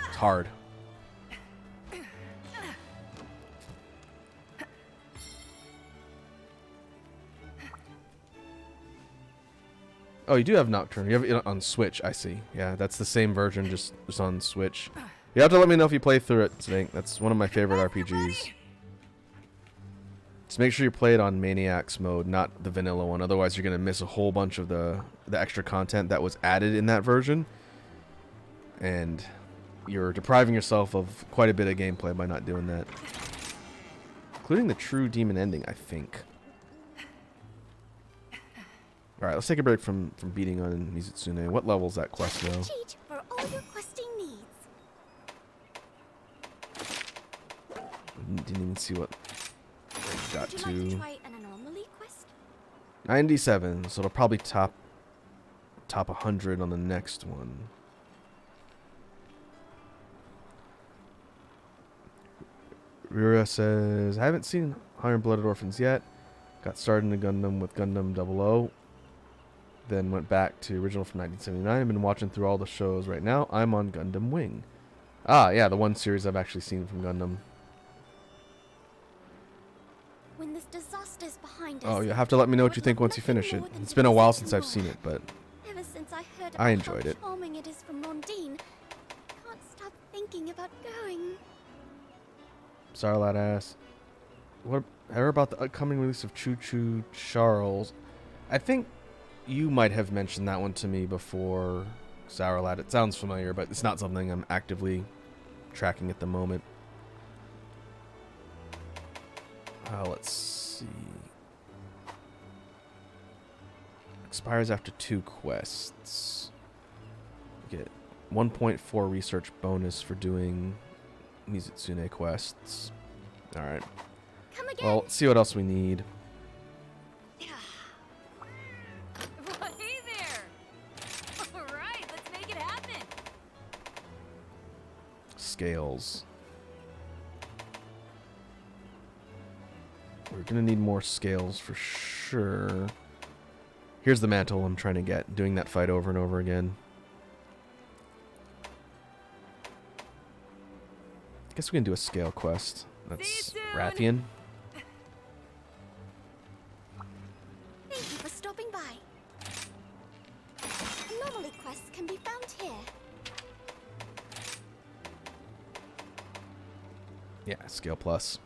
It's hard. Oh, you do have Nocturne. You have it on Switch, I see. Yeah, that's the same version, just on Switch. You have to let me know if you play through it, Snake. That's one of my favorite RPGs. Just make sure you play it on Maniacs mode, not the vanilla one. Otherwise, you're going to miss a whole bunch of the extra content that was added in that version. And you're depriving yourself of quite a bit of gameplay by not doing that. Including the true demon ending, I think. Alright, let's take a break from beating on Mizutsune. What level is that quest, though? Cheat for all your questing needs. Didn't even see what I got Would you to. like to try an anomaly quest? 97, so it'll probably top 100 on the next one. Rura says, I haven't seen Iron-Blooded Orphans yet. Got started in Gundam with Gundam 00. Then went back to original from 1979. I've been watching through all the shows right now. I'm on Gundam Wing. Ah, yeah, the one series I've actually seen from Gundam. When this disaster's behind us, Oh, you'll have to let me know what you think once you finish it. It's been a while since I've seen it, but ever since I heard I about enjoyed how it. charming it is from Rondine, I can't stop thinking about going. sorry, lad ass. What ever about the upcoming release of Choo Choo Charles? I think you might have mentioned that one to me before, Sour Lad. It sounds familiar, but it's not something I'm actively tracking at the moment. Let's see. Expires after 2 quests. Get 1.4 research bonus for doing Mizutsune quests. Alright. Come again. Well, let's see what else we need. Well, hey there! Alright, let's make it happen! Scales. We're gonna need more scales for sure. Here's the mantle I'm trying to get, doing that fight over and over again. I guess we can do a scale quest. That's Rathian. Thank you for stopping by. Anomaly quests can be found here. Yeah, scale plus.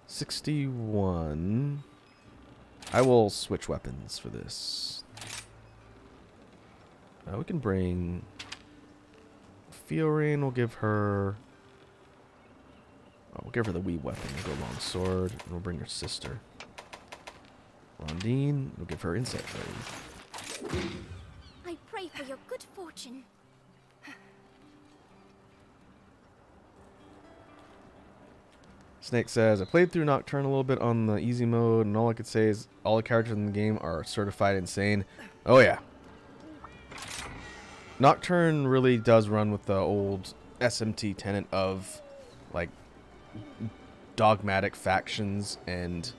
61. I will switch weapons for this. We can bring Fiorine. We'll give her. Oh, we'll give her the wee weapon. We'll go long sword, and we'll bring her sister. Rondine. We'll give her insight rating. I pray for your good fortune. Snake says, I played through Nocturne a little bit on the easy mode, and all I could say is all the characters in the game are certified insane. Oh yeah. Nocturne really does run with the old SMT tenet of, like, dogmatic factions and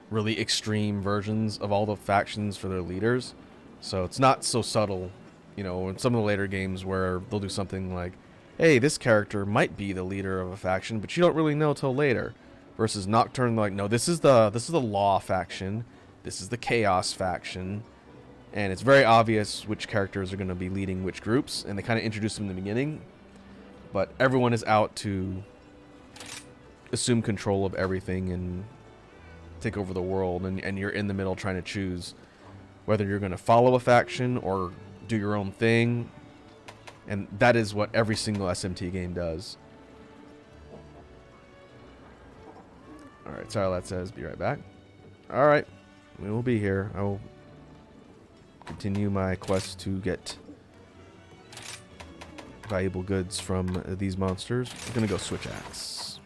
really extreme versions of all the factions for their leaders. So it's not so subtle, you know, in some of the later games where they'll do something like, hey, this character might be the leader of a faction, but you don't really know till later. Versus Nocturne, like, no, this is the Law faction, this is the Chaos faction, and it's very obvious which characters are going to be leading which groups, and they kind of introduce them in the beginning, but everyone is out to assume control of everything and take over the world, and you're in the middle trying to choose whether you're going to follow a faction or do your own thing. And that is what every single SMT game does. Alright, Sarlat says, be right back. Alright, we will be here. I will continue my quest to get valuable goods from these monsters. I'm going to go switch axe.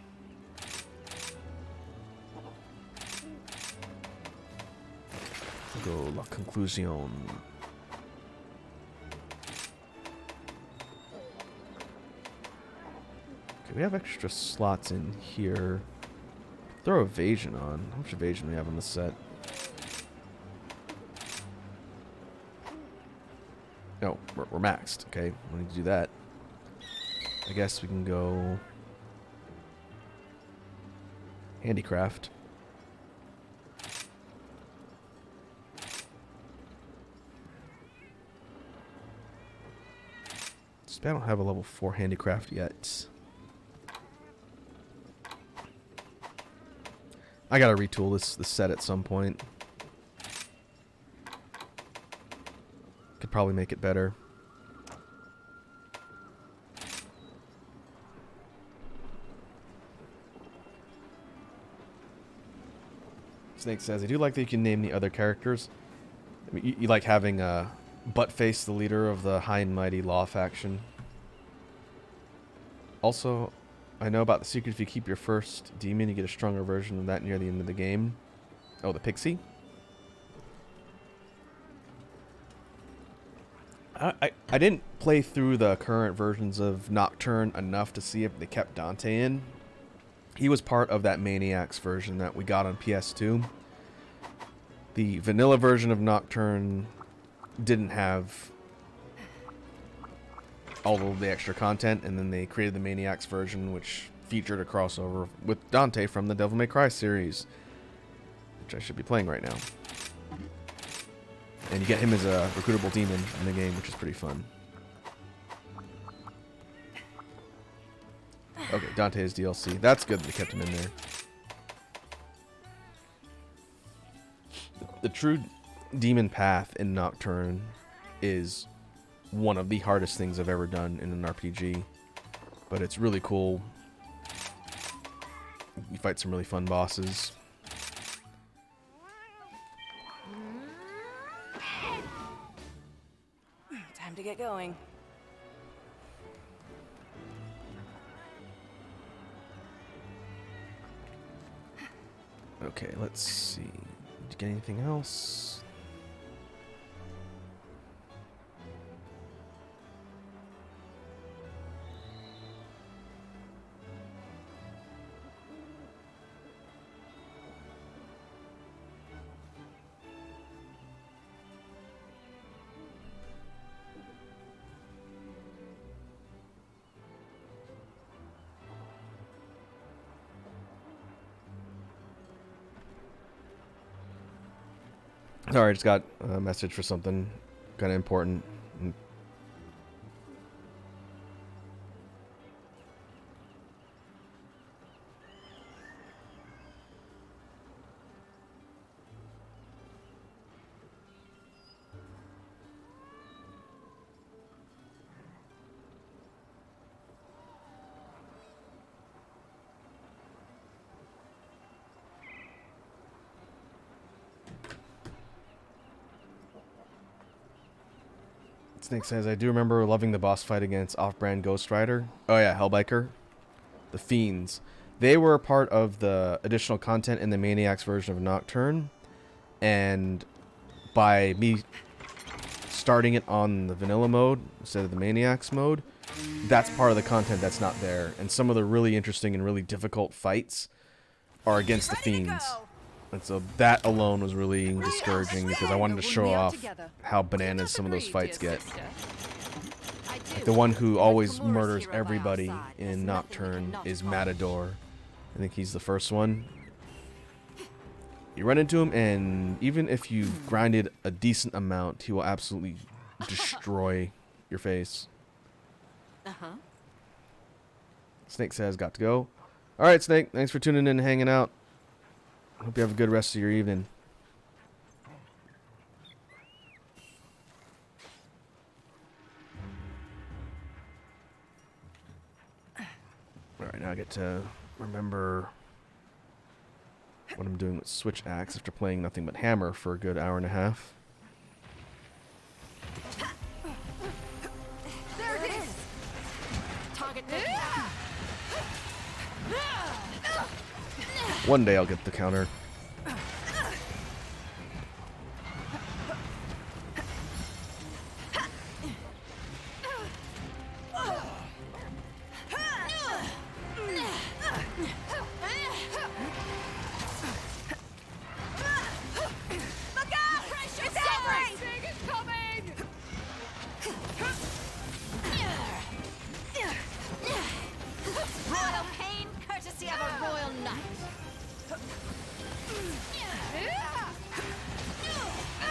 Go La Conclusion. We have extra slots in here. Throw evasion on. How much evasion do we have on the set? No, we're maxed. Okay, we need to do that. I guess we can go handicraft. I don't have a level 4 handicraft yet. I gotta retool this set at some point. Could probably make it better. Snake says, I do like that you can name the other characters. I mean, you like having Buttface, the leader of the high and mighty Law faction. Also, I know about the secret. If you keep your first demon, you get a stronger version of that near the end of the game. Oh, the pixie? I didn't play through the current versions of Nocturne enough to see if they kept Dante in. He was part of that Maniacs version that we got on PS2. The vanilla version of Nocturne didn't have all of the extra content, and then they created the Maniacs version, which featured a crossover with Dante from the Devil May Cry series, which I should be playing right now. And you get him as a recruitable demon in the game, which is pretty fun. Okay, Dante's DLC. That's good that they kept him in there. The true demon path in Nocturne is one of the hardest things I've ever done in an RPG, but it's really cool. You fight some really fun bosses. Time to get going. Okay, let's see. Did you get anything else? Sorry, I just got a message for something kind of important. Snake says, I do remember loving the boss fight against off-brand Ghost Rider. Oh yeah, Hellbiker. The Fiends. They were a part of the additional content in the Maniacs version of Nocturne. And by me starting it on the vanilla mode instead of the Maniacs mode, that's part of the content that's not there. And some of the really interesting and really difficult fights are against the Fiends. And so that alone was really discouraging because I wanted to show off how bananas some of those fights get. Like the one who always murders everybody in Nocturne is Matador. I think he's the first one. You run into him, and even if you grinded a decent amount, he will absolutely destroy your face. Snake says, got to go. Alright, Snake, thanks for tuning in and hanging out. Hope you have a good rest of your evening. Alright, now I get to remember what I'm doing with Switch Axe after playing nothing but Hammer for a good hour and a half. There it is. Target picked. One day I'll get the counter. Royal pain, courtesy of a royal knight.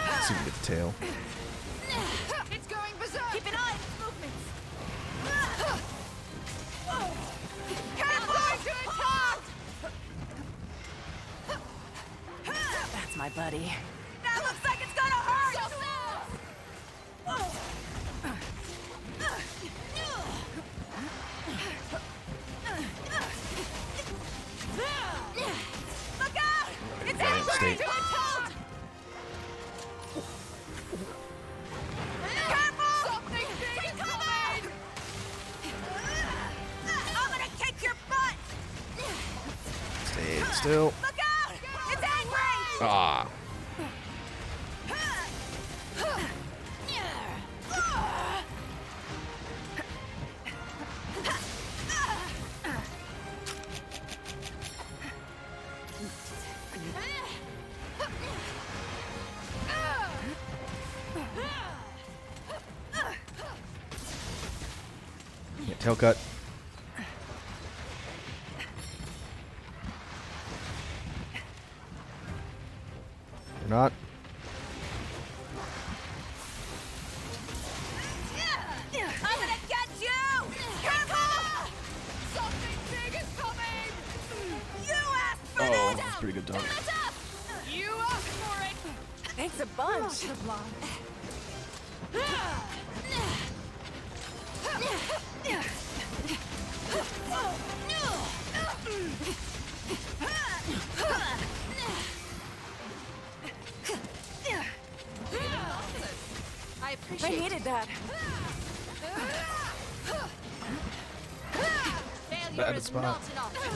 Let's see if we get the tail. It's going berserk. Keep an eye on its movements. Careful! To attack! That's my buddy. That looks like it's gonna hurt. Look out! It's Giant angry! snake. To attack! Careful! Something big is coming! I'm gonna kick your butt! Stay still. Look out! It's angry! Ah. Yeah, tail cut. Or not. I'm gonna get you! Careful! Something big is coming! You asked for Oh, this! that's pretty good dog. You asked for it! Thanks a bunch. I I appreciate needed that. Failure Bad is spot. not an option.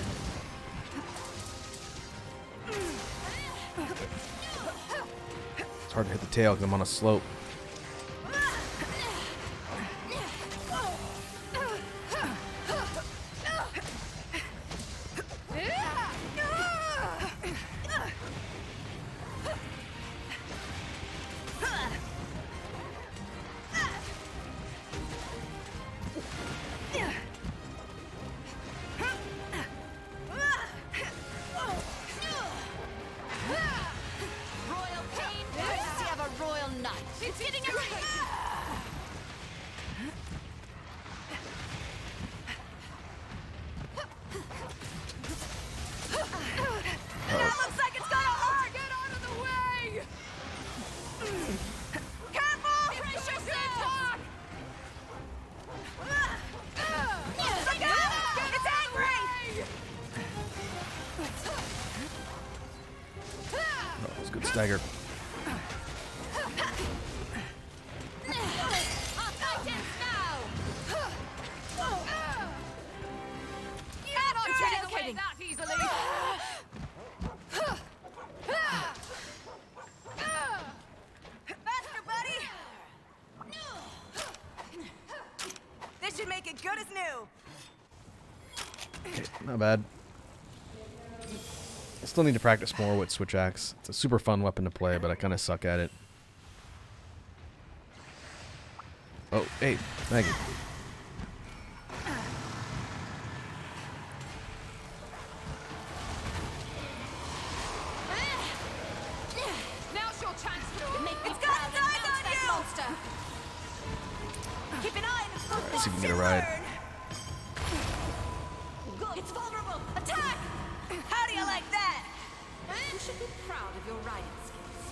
It's hard to hit the tail because I'm on a slope. Royal pain, courtesy That looks like it's gonna hurt! Get out of the way! Careful! Brace yourself! Look out! It's angry! That was a good stagger. Faster, buddy! This should make it good as new. Okay, not bad. I still need to practice more with Switch Axe. It's a super fun weapon to play, but I kind of suck at it. Oh, hey, Maggie. Now's your chance to make it's got its eyes on you! Monster. Keep an eye on the foot. Let's see if we can get a ride. It's vulnerable. Attack! How do you like that? You should be proud of your riding skills.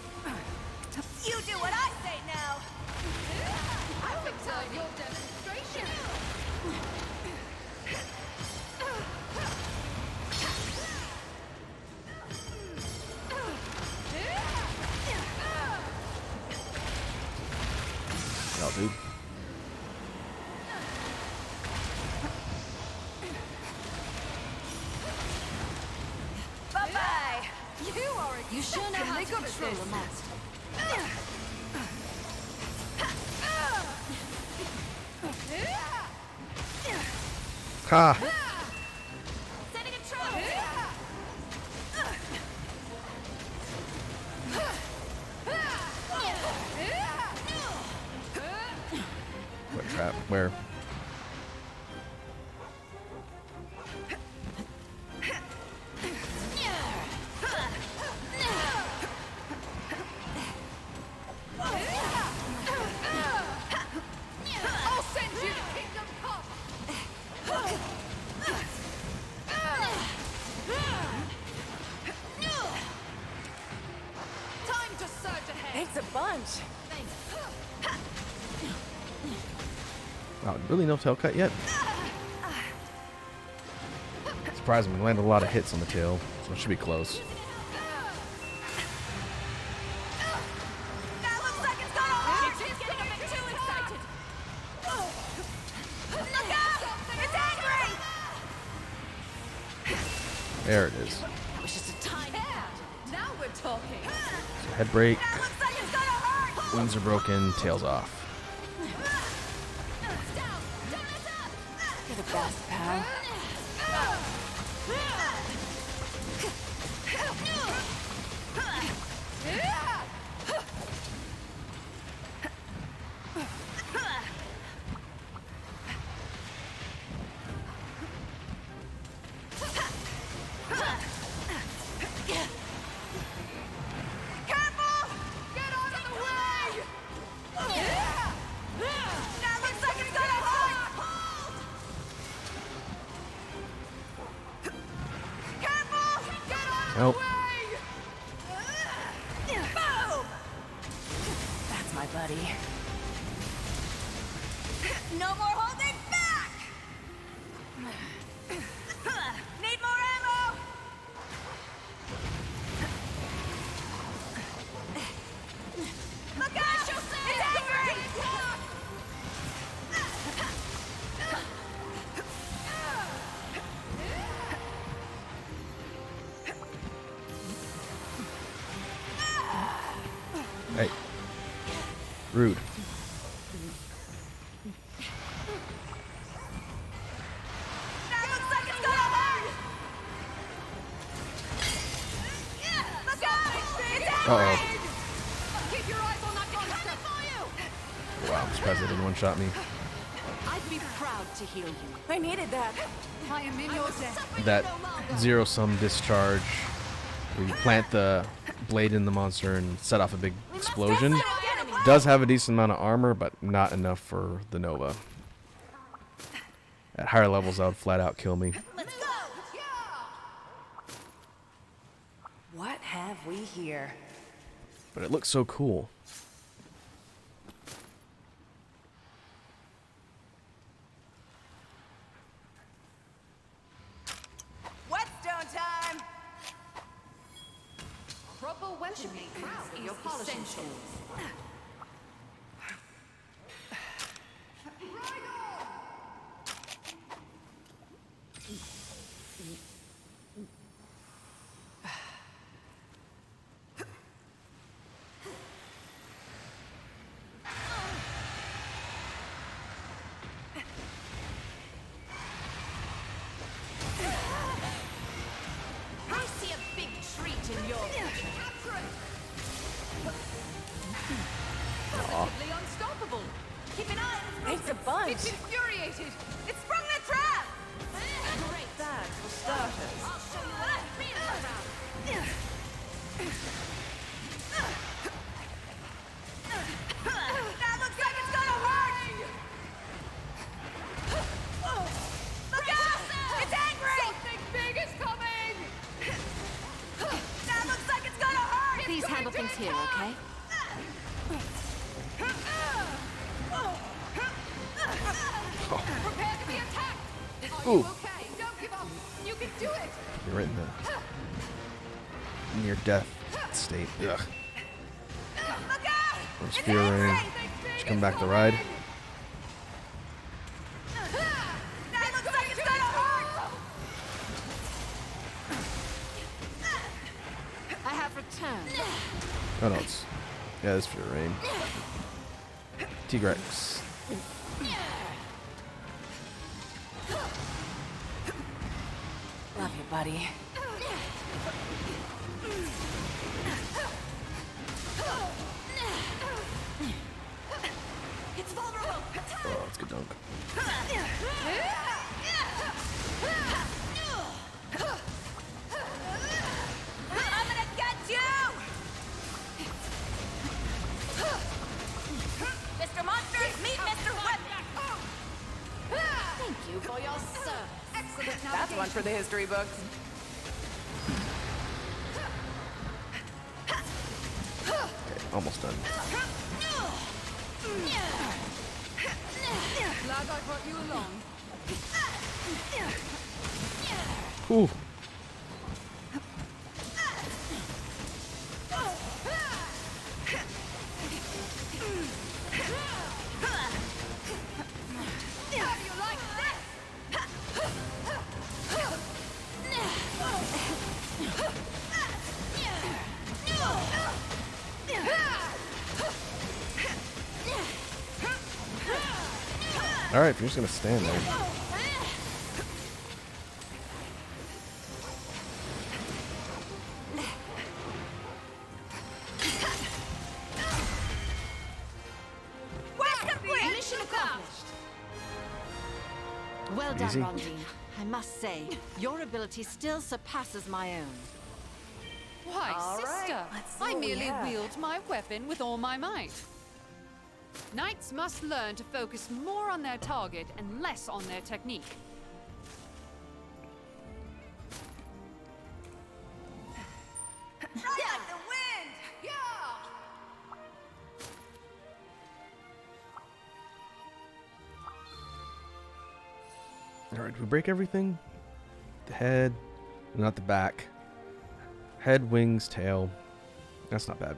You do what I say now. I'll observe your demonstration. Oh, dude. Bye-bye. You sure know how to control a monster. Ha! Setting a trap. What trap? Where? I'll send you to Kingdom Come. Time to surge ahead. Thanks a bunch. Wow, really no tail cut yet? Surprised me. Landed a lot of hits on the tail, so it should be close. That looks like it's gonna hurt. It's getting a bit too excited. Look out! It's angry. There it is. That was just a tiny bit. Now we're talking. So head break, That looks like it's gonna hurt. wings are broken, tails off. You're the best, pal. Careful! Get out of the way! That looks like it's gonna hurt! Careful! Get out of Nope. the way! Boom! That's my buddy. No more holding back! Need more ammo! Look out! It's angry! Hey. Rude. That looks like it's gonna hurt! Look out! It's Uh-oh. angry! Keep your eyes on that monster! For you! Wow, I'm surprised they didn't one-shot me. I'd be proud to heal you. I needed that. I am in your debt. That zero-sum discharge, where you plant the blade in the monster and set off a big explosion, does have a decent amount of armor, but not enough for the Nova. At higher levels, that would flat out kill me. Let's go! have we here? But it looks so cool. Whetstone time! Proper weapon making is your essential. I see a big treat in your future. Positively unstoppable. Keep an eye on it. It's a bunch. It's infuriated. It sprung the trap! Great. That for starters. I'll show you what I'm really about. That looks like it's gonna hurt! Look out! It's angry! Something big is coming! That looks like it's gonna hurt! Please handle things here, okay? Prepare to be attacked! Are Ooh. you okay? Don't give up! You can do it! You're right in the near death state. Ugh. Look out! Where's It's Fear Ring? angry! Just come back to ride. That looks like it's gonna hurt! I have returned. Oh no, it's it's Fear Rain. T-Rex. Love you, buddy. It's vulnerable! Oh, it's a good dunk. I'm gonna get you! Mr. Monsters, meet Mr. Weapon! Thank you for your service. Excellent That's one for the history books. Okay, almost done. Glad I brought you along. Ooh. How do you like this? All right, if you're just gonna stand there. Quest complete! Mission accomplished. Well done, Easy. Rondine. I must say, your ability still surpasses my own. Why, All right, sister, let's see I what we merely have. wield my weapon with all my might. Knights must learn to focus more on their target and less on their technique. Ride like the wind! Yeah! All right, did we break everything? The head, not the back. Head, wings, tail. That's not bad.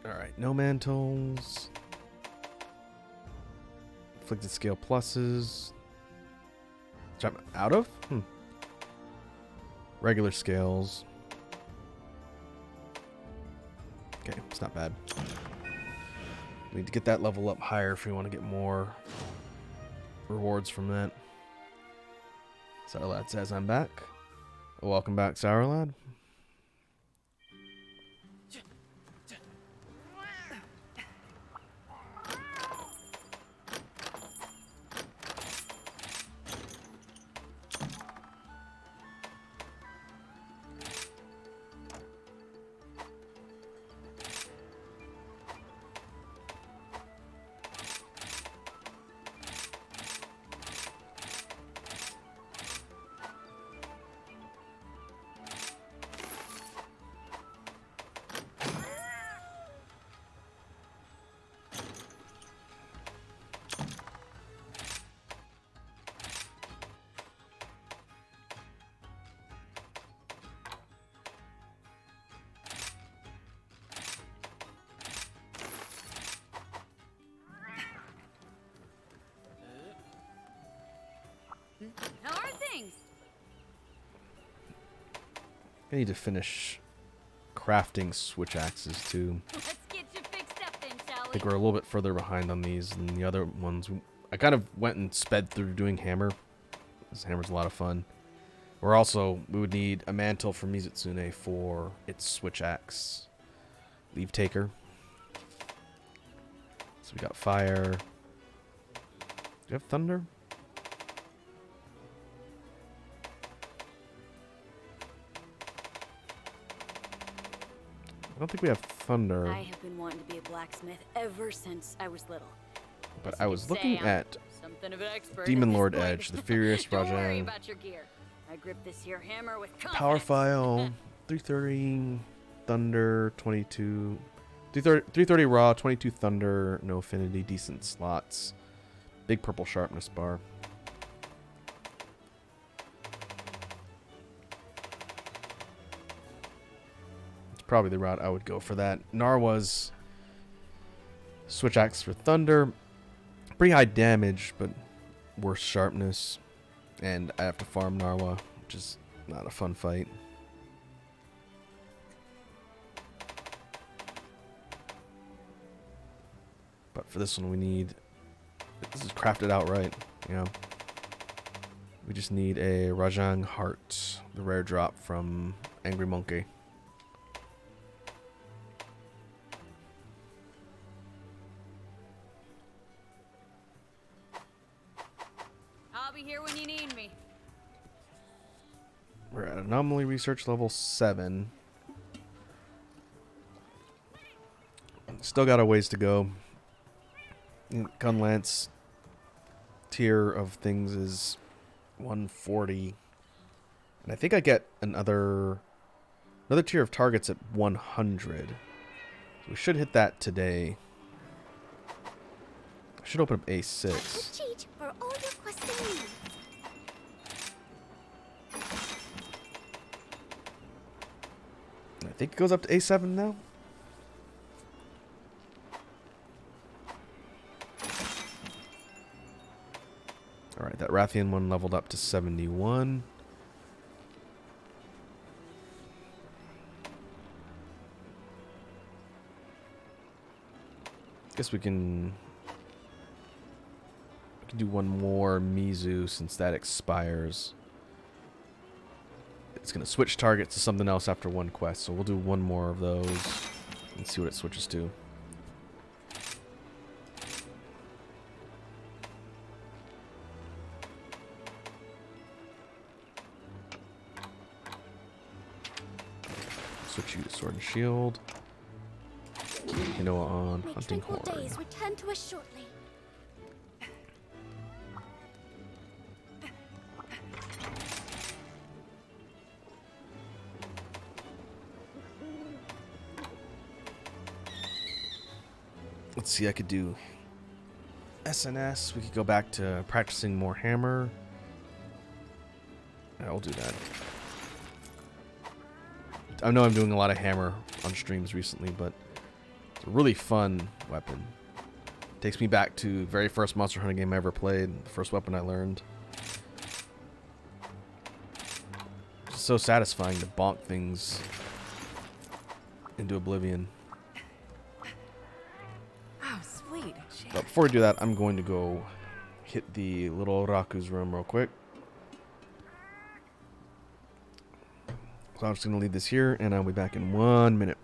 All right, no mantles. Afflicted scale pluses. Which I'm out of? Regular scales. Okay, it's not bad. We need to get that level up higher if we want to get more rewards from that. Sourlad says I'm back. Welcome back, Sourlad. I need to finish crafting switch axes too. Let's get you fixed up then, shall I we? think we're a little bit further behind on these than the other ones. I kind of went and sped through doing hammer. This hammer's a lot of fun. We would need a mantle for Mizutsune for its switch axe. Leave taker. So we got fire. Do you have thunder? I don't think we have thunder. I have been wanting to be a blacksmith ever since I was little. But As I you was can looking say, I'm at something of an expert Demon at this Lord point. Edge, the Furious Don't worry Rajang. about your gear. I grip this here hammer with Power confidence. file, 330 thunder, 22, 330 raw, 22 thunder, no affinity, decent slots, big purple sharpness bar. It's probably the route I would go for that. Narwa's switch axe for thunder, pretty high damage, but worse sharpness, and I have to farm Narwa, which is not a fun fight. But for this one, this is crafted outright, yeah. We just need a Rajang Heart, the rare drop from Angry Monkey. I'll be here when you need me. We're at Anomaly Research level 7. Still got a ways to go. Gunlance tier of things is 140. And I think I get another tier of targets at 100. So we should hit that today. I should open up A6. Cheat for all your questing needs. I think it goes up to A7 now. Alright, that Rathian one leveled up to 71. Guess we can do one more Mizu since that expires. It's going to switch targets to something else after one quest, so we'll do one more of those and see what it switches to. Switch you to Sword and Shield. Kinoa on My Hunting tranquil Horde. days return to us shortly. Let's see, I could do SNS. We could go back to practicing more hammer. Yeah, I'll do that. I know I'm doing a lot of hammer on streams recently, but it's a really fun weapon. Takes me back to the very first Monster Hunter game I ever played. The first weapon I learned. It's so satisfying to bonk things into oblivion. Oh, sweet. But before we do that, I'm going to go hit the little Raku's room real quick. So I'm just going to leave this here, and I'll be back in 1 minute.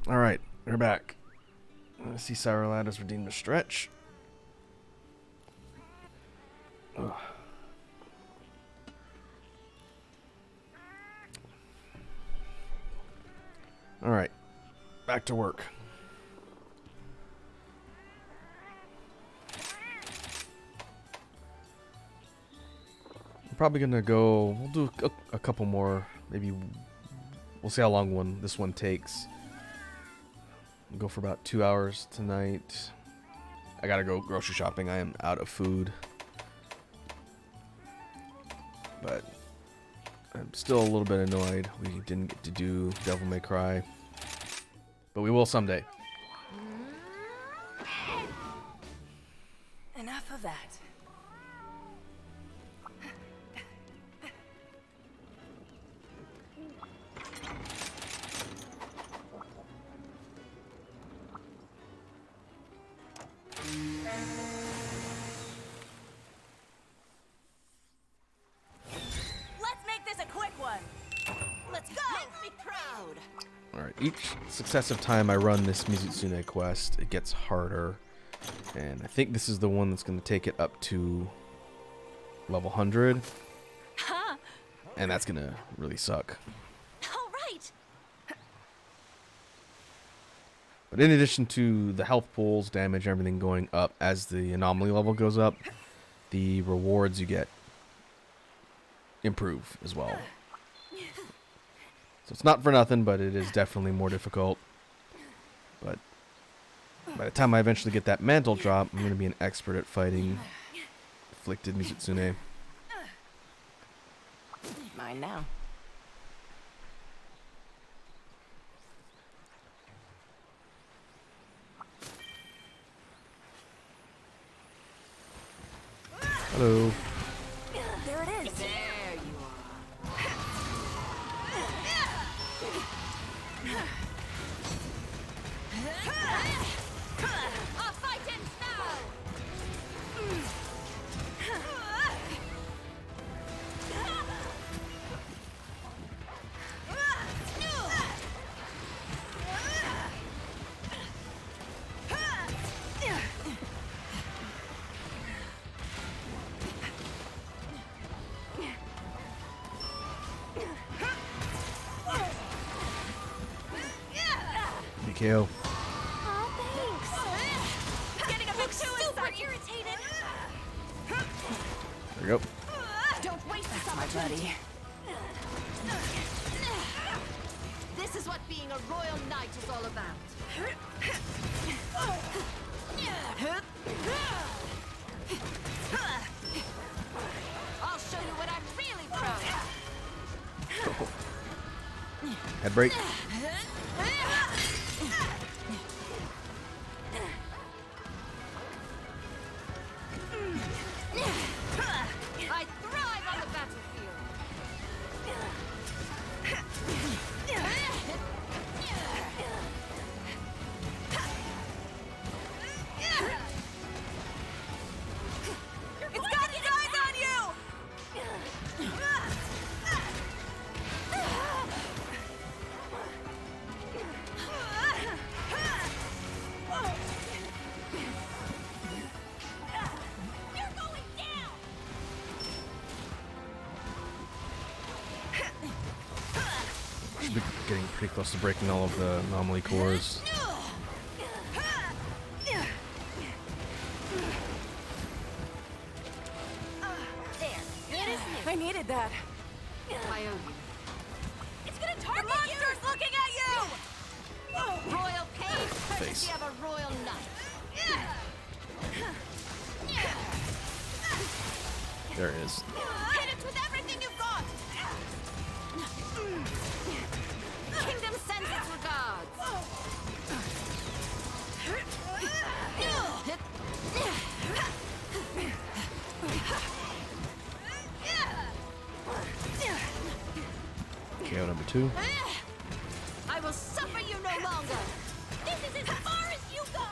Alright, we're back. I see Sour Lad has redeemed a stretch. Ugh. Alright, back to work. I'm probably gonna go, we'll do a couple more, maybe, we'll see how long this one takes. We'll go for about 2 hours tonight. I gotta go grocery shopping, I am out of food. But I'm still a little bit annoyed we didn't get to do Devil May Cry. But we will someday. Enough of that. Let's make this a quick one. Let's go. Make me proud. Alright, each successive time I run this Mizutsune quest, it gets harder. And I think this is the one that's going to take it up to level 100. Huh. And that's going to really suck. All right. But in addition to the health pools, damage, everything going up as the anomaly level goes up, the rewards you get improve as well. So it's not for nothing, but it is definitely more difficult. But by the time I eventually get that mantle drop, I'm going to be an expert at fighting afflicted Mizutsune. Mine now. Hello. There it is. There you are. I'll fight him now! BKO. Aw, thanks! Getting a bit too Super excited. irritated! There we go. Don't waste this My opportunity! buddy. This is what being a royal knight is all about. I'll show you what I'm really proud of. Head break. I thrive on the battlefield. It's got its eyes on you. You're going down! Should be getting pretty close to breaking all of the anomaly cores. I needed that. I owe you. It's gonna target the monster's looking at you. Royal pain, Face. courtesy of a royal knight. There it is. Hit it with everything you've got. Kingdom sends its regards. KO number 2. I will suffer you no longer. This is as far as you go!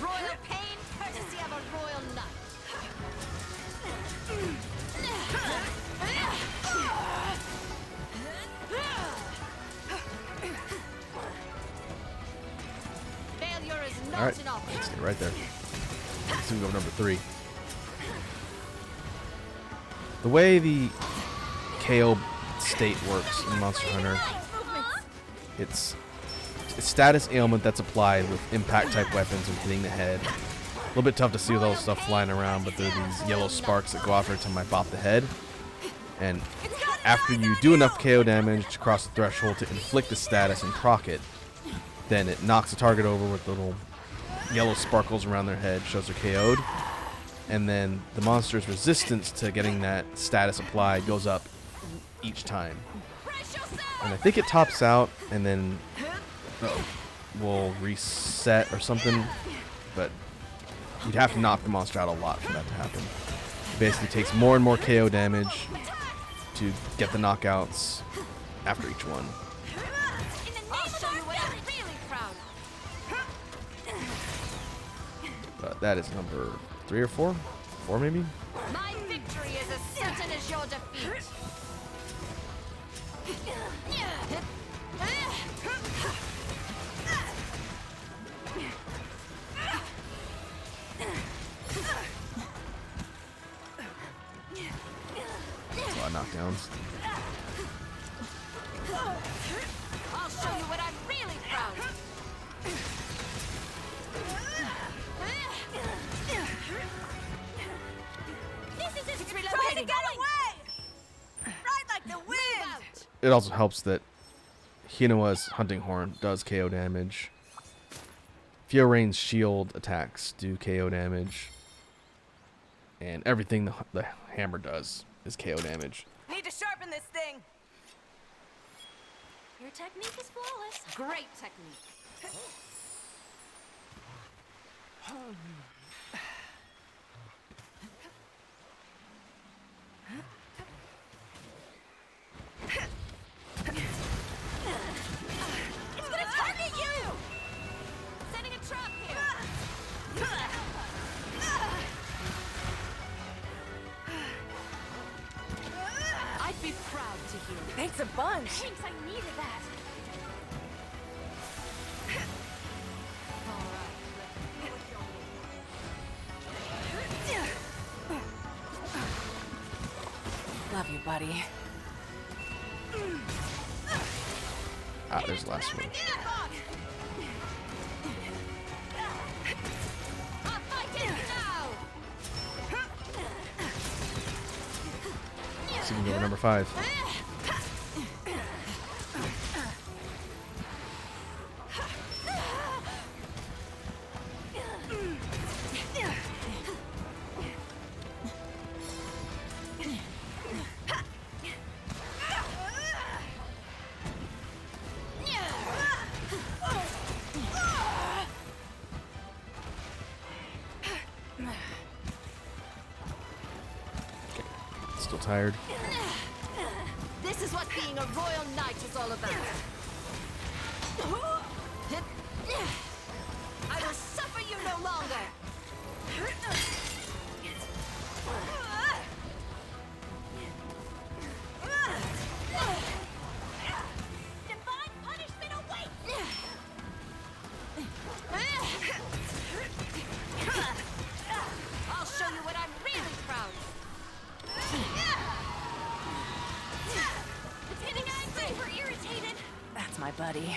Royal pain. All right, an option. stay right there. Let's go number 3. The way the KO state works in Monster Hunter, it's a status ailment that's applied with impact type weapons and hitting the head. A little bit tough to see with all the stuff flying around, but there are these yellow sparks that go off every time I bop the head. And after you do enough KO damage to cross the threshold to inflict the status and proc it, then it knocks the target over with little yellow sparkles around their head, shows they're KO'd. And then the monster's resistance to getting that status applied goes up each time. And I think it tops out and then will reset or something, but you'd have to knock the monster out a lot for that to happen. It basically takes more and more KO damage to get the knockouts after each one. I'll show you what I'm really proud of. But that is number 3 or 4? 4 maybe? My victory is as certain as your defeat. That's a lot of knockdowns. I'll show you what I'm really proud of. This is it's relocating. Try to get away! Ride like the wind! Out. It also helps that Hinawa's hunting horn does KO damage. Fiorain's shield attacks do KO damage. And everything the hammer does is KO damage. Need to sharpen this thing. Your technique is flawless. Great technique. It's gonna target you! Setting a trap here. I'd be proud to hear it. Thanks a bunch. Thanks, I needed that. Love you, buddy. Ah, there's the last one. I'll fight it now. So we can go to number 5. Still tired. This is what being a royal knight is all about. I will suffer you no longer. Divine punishment awaits! I'll show you what I'm really proud of. It's getting super irritated. That's my buddy.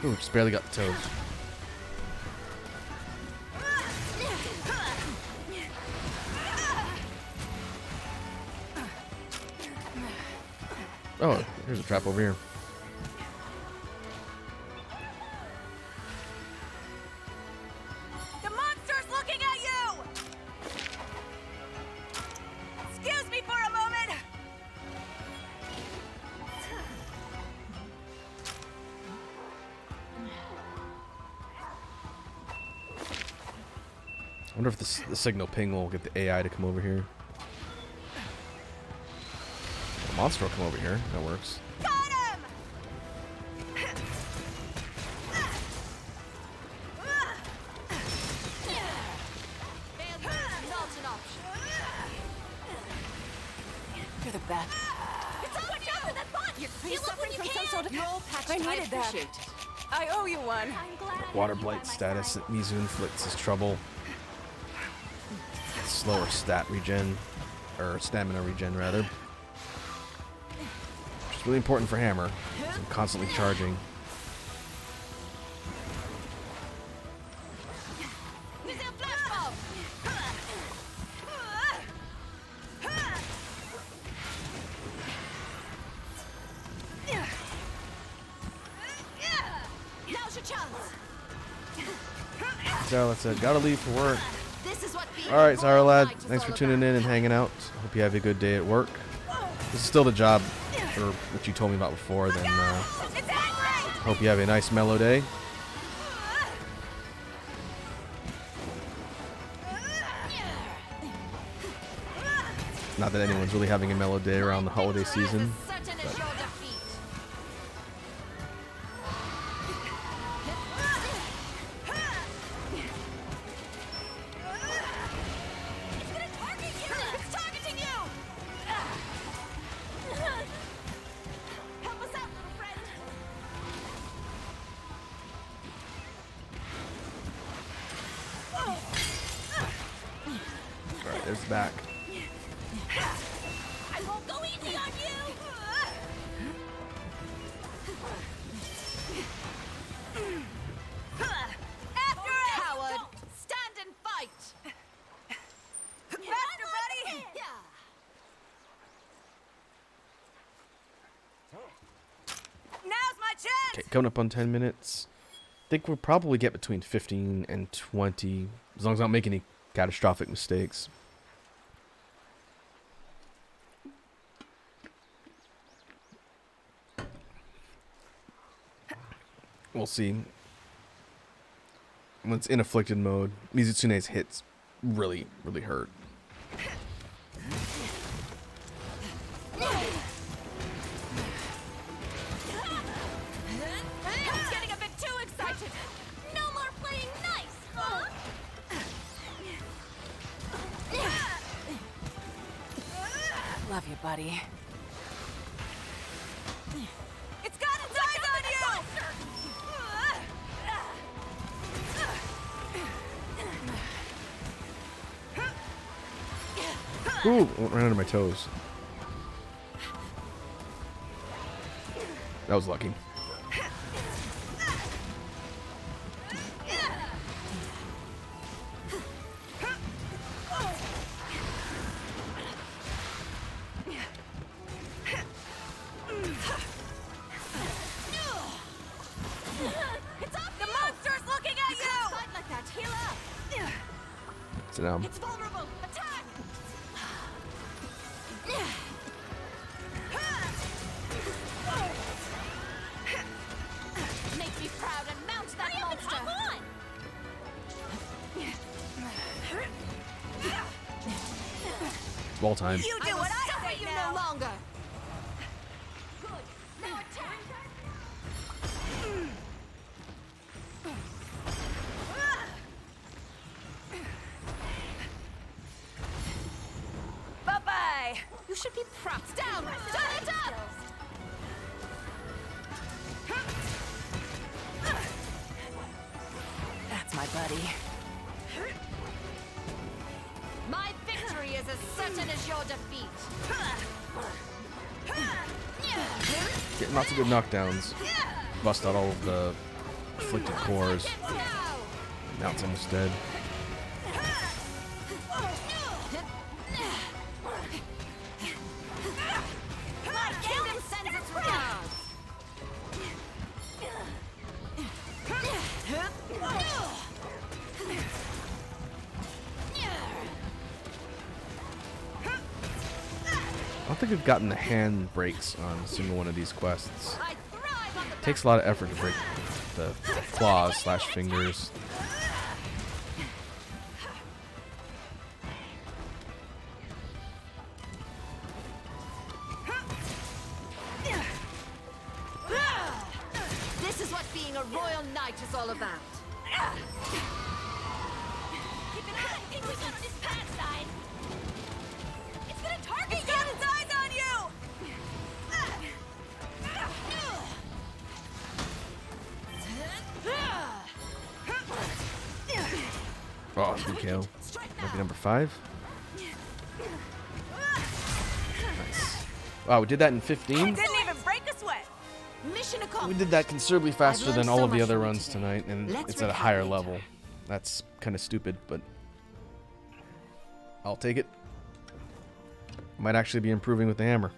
Ooh, just barely got the toes. Oh, here's a trap over here. The monster's looking at you! Excuse me for a moment! I wonder if the signal ping will get the AI to come over here. The monster will come over here. That works. Got him! Failure is not an option. You're the best. It's on you! from some sort of... You're all patched. I needed that. appreciate it. I owe you one. I'm glad I Water have you by blight my status side. that Mizu inflicts is trouble. Slower stat regen, or stamina regen rather. Which is really important for Hammer. So I'm constantly charging. Missile flash bomb. Now's your chance. So that's it. Gotta leave for work. This is what being Alright, a Zara royal lad. knight is Thanks all for tuning about. in and hanging out. Hope you have a good day at work. This is still the job, or what you told me about before. Then It's angry! hope you have a nice mellow day. Not that anyone's really having a mellow day around the holiday season. As certain as your defeat. It's targeting you! Help us out, little friend. Alright, there's the back. I won't go easy on you! After it! Coward! Stand and fight! Faster, buddy! Now's my chance! Okay, coming up on 10 minutes. I think we'll probably get between 15 and 20, as long as I don't make any catastrophic mistakes. We'll see. When it's in afflicted mode, Mizutsune's hits really, really hurt. I was getting a bit too excited! No more playing nice, huh? Love you, buddy. It's got its eyes on you! Ooh, ran under my toes. That was lucky. The monster's looking at you! Fight like that, heal up! Sit down. It's vulnerable! Attack! Make me proud and mount that monster! Ball time. You do I will what I suffer say you now! no longer! Now attack! Bye-bye! You should be proud. Down! Turn it up! That's my buddy. My victory is as certain as your defeat! Getting lots of good knockdowns. Bust out all of the afflicted cores. Now! Now it's almost dead. My kingdom sends its regards! I don't think we've gotten the hand breaks on a single one of these quests. I thrive on the Takes a lot of effort to break the claws slash fingers. This is what being a royal knight is all about. Keep an eye! I think we got this pad side! It's gonna target It's got its eyes on you! Oh, 3 KO. Maybe number 5. Nice. Wow, we did that in 15. Didn't even break a sweat. Mission accomplished. We did that considerably faster I've than learned all so of the much other from you runs today. tonight, and Let's it's at a recap higher later. level. That's kind of stupid, but I'll take it. Might actually be improving with the hammer.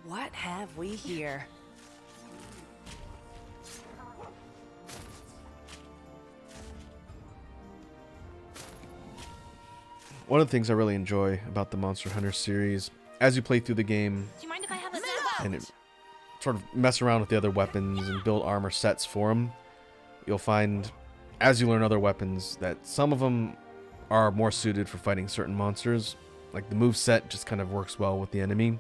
What have we here? One of the things I really enjoy about the Monster Hunter series, as you play through the game Do you mind if I have a and it sort of mess around with the other weapons and build armor sets for them, you'll find, as you learn other weapons, that some of them are more suited for fighting certain monsters. Like the move set just kind of works well with the enemy.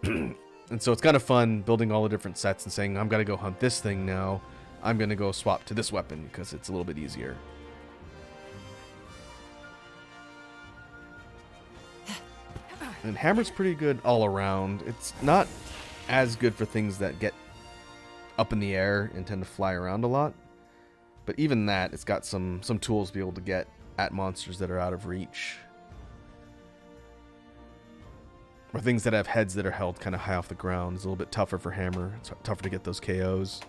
And so it's kind of fun building all the different sets and saying, I'm going to go hunt this thing now. I'm going to go swap to this weapon because it's a little bit easier. And hammer's pretty good all around. It's not as good for things that get up in the air and tend to fly around a lot. But even that, it's got some tools to be able to get at monsters that are out of reach. Or things that have heads that are held kind of high off the ground. It's a little bit tougher for hammer. It's tougher to get those KOs.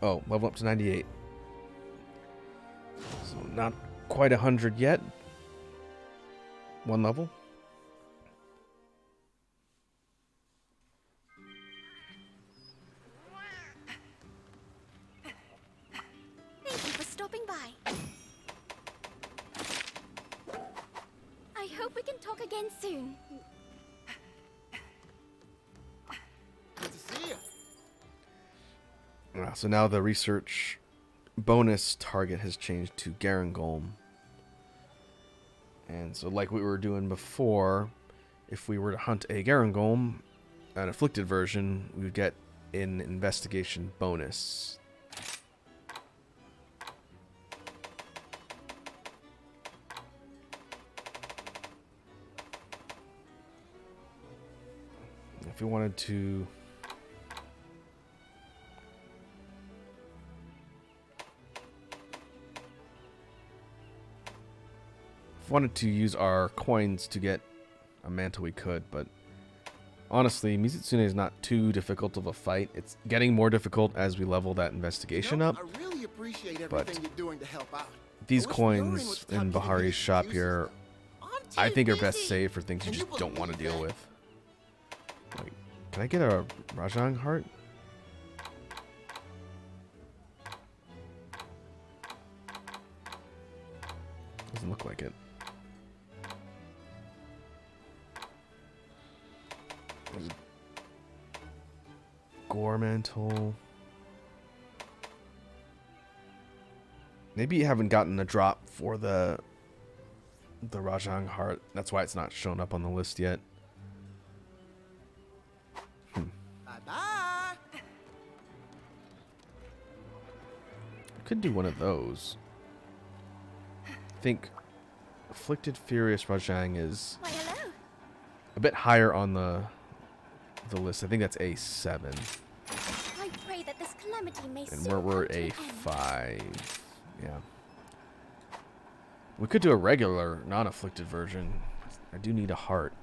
Oh, level up to 98. So not quite 100 yet. One level. Thank you for stopping by. I hope we can talk again soon. Good to see you. So now the research bonus target has changed to Garangolm. And so like we were doing before, if we were to hunt a Garangolm, an afflicted version, we would get an investigation bonus. If we wanted to use our coins to get a mantle, we could, but honestly, Mizutsune is not too difficult of a fight. It's getting more difficult as we level that investigation up. I really appreciate but everything you're doing to help out. These I wish coins Fiorin was in top to Bahari's these shop excuses. here, I'm I too think are best busy. saved for things you Can you just don't want to believe deal that? with. Like, can I get a Rajang heart? Doesn't look like it. There's a Gore mantle. Maybe you haven't gotten a drop for the Rajang heart. That's why it's not shown up on the list yet. Bye-bye. Could do one of those. I think Afflicted Furious Rajang is Why, hello. a bit higher on the list. I think that's A7. I pray that this calamity may And soon we're come to an end. A5. Yeah. We could do a regular, non-afflicted version. I do need a heart.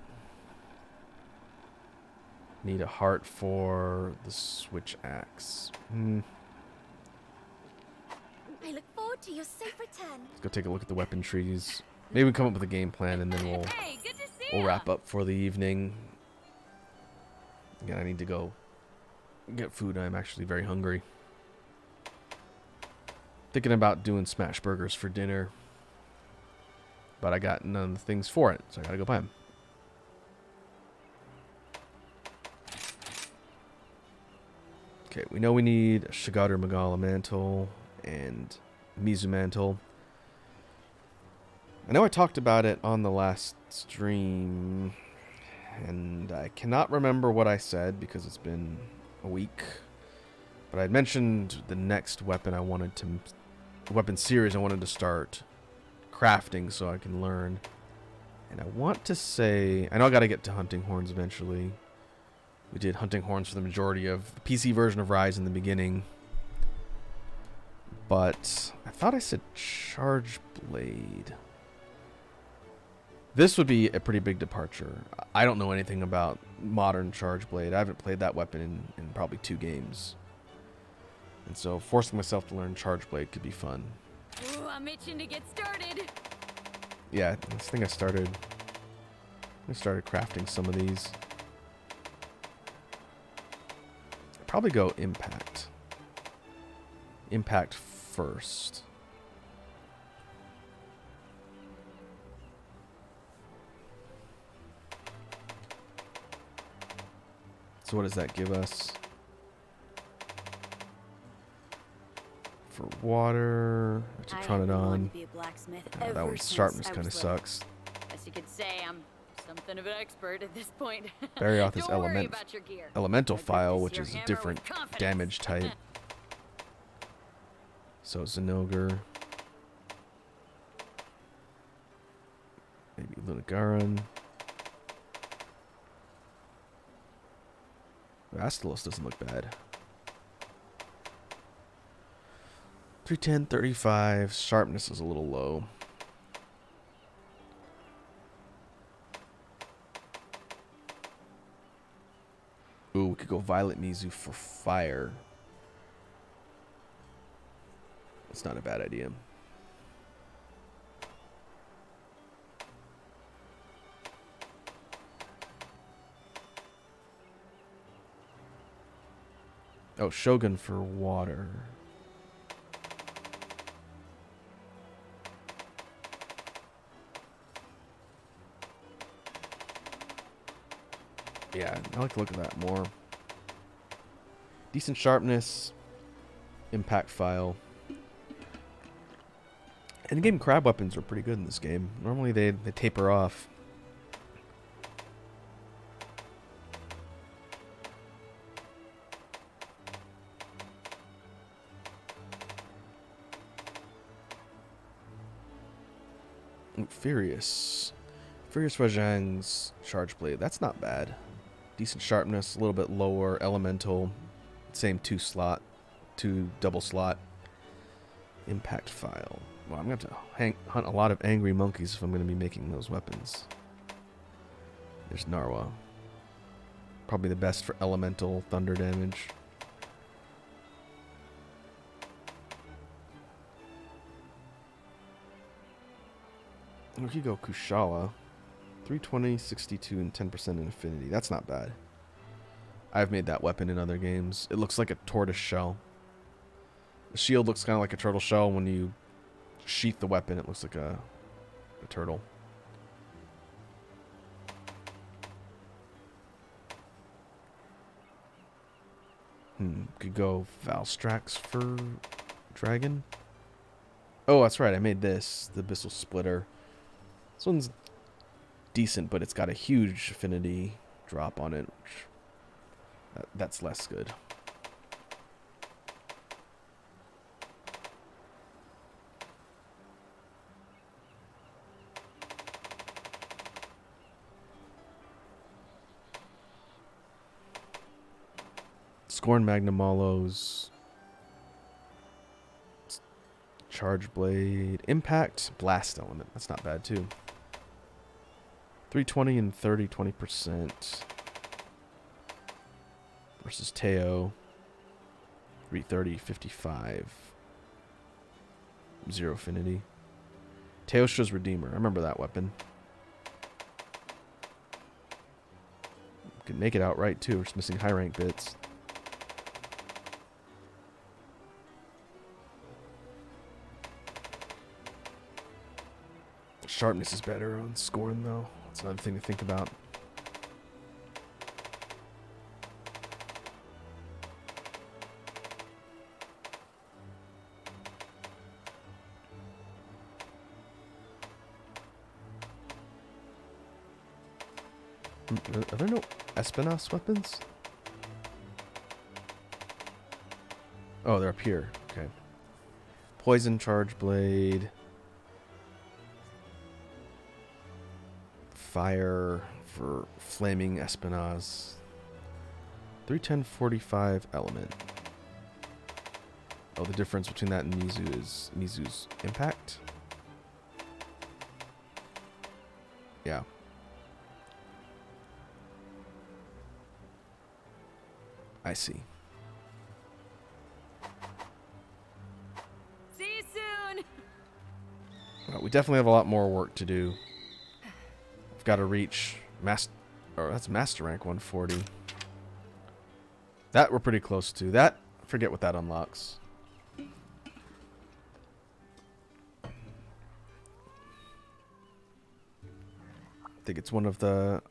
Need a heart for the switch axe. I look forward to your safe return. Let's go take a look at the weapon trees. Maybe we come up with a game plan and then Hey, good to see we'll ya. wrap up for the evening. Again, I need to go get food. I'm actually very hungry. Thinking about doing smash burgers for dinner. But I got none of the things for it, so I gotta go buy them. Okay, we know we need a Shigaru Magala mantle and Mizu mantle. I know I talked about it on the last stream, and I cannot remember what I said because it's been a week. But I had mentioned the next weapon I wanted to, weapon series I wanted to start crafting so I can learn. And I want to say, I know I got to get to hunting horns eventually. We did hunting horns for the majority of the PC version of Rise in the beginning. But I thought I said charge blade. This would be a pretty big departure. I don't know anything about modern charge blade. I haven't played that weapon in probably 2 games. And so forcing myself to learn charge blade could be fun. Ooh, I'm itching to get started. Yeah, I think I started crafting some of these. I'd probably go impact. Impact first. So what does that give us? For water, to turn it on. That one's sharpness kind of sucks. Guess you could say I'm something of an expert at this point. Barioth is Don't worry about your gear. elemental I grip file, this which here is a hammer different with confidence. damage type. So Zinogre. Maybe Lunagaran. Astalos doesn't look bad. 310, 35. Sharpness is a little low. Ooh, we could go Violet Mizu for fire. That's not a bad idea. Oh, Shogun for water. Yeah, I like to look at that more. Decent sharpness. Impact file. Endgame crab weapons are pretty good in this game. Normally they taper off. Ooh, Furious Rajang's charge blade. That's not bad. Decent sharpness, a little bit lower. Elemental. Same 2 double slot. Impact file. Well, I'm going to have to hunt a lot of angry monkeys if I'm going to be making those weapons. There's Narwa. Probably the best for elemental thunder damage. We could go Kushala. 320, 62, and 10% in affinity. That's not bad. I've made that weapon in other games. It looks like a tortoise shell. The shield looks kind of like a turtle shell. When you sheath the weapon, it looks like a turtle. Could go Valstrax for dragon. Oh, that's right. I made this. The Abyssal Splitter. This one's decent, but it's got a huge affinity drop on it. Which that's less good. Scorn Magnamalo's Charge Blade. Impact. Blast Element. That's not bad, too. 320 and 30, 20%. Versus Teo. 330, 55. 0 affinity. Teostra's Redeemer. I remember that weapon. Could make it outright, too. We're just missing high rank bits. Sharpness is better on Scorn, though. That's another thing to think about. Are there no Espinas weapons? Oh, they're up here. Okay. Poison Charge Blade. fire for flaming espinaz. 310-45 element. Oh, the difference between that and Mizu is Mizu's impact. Yeah. I see. See you soon. Well, we definitely have a lot more work to do. I've got to reach that's master rank 140. That we're pretty close to. That, I forget what that unlocks. I think it's one of the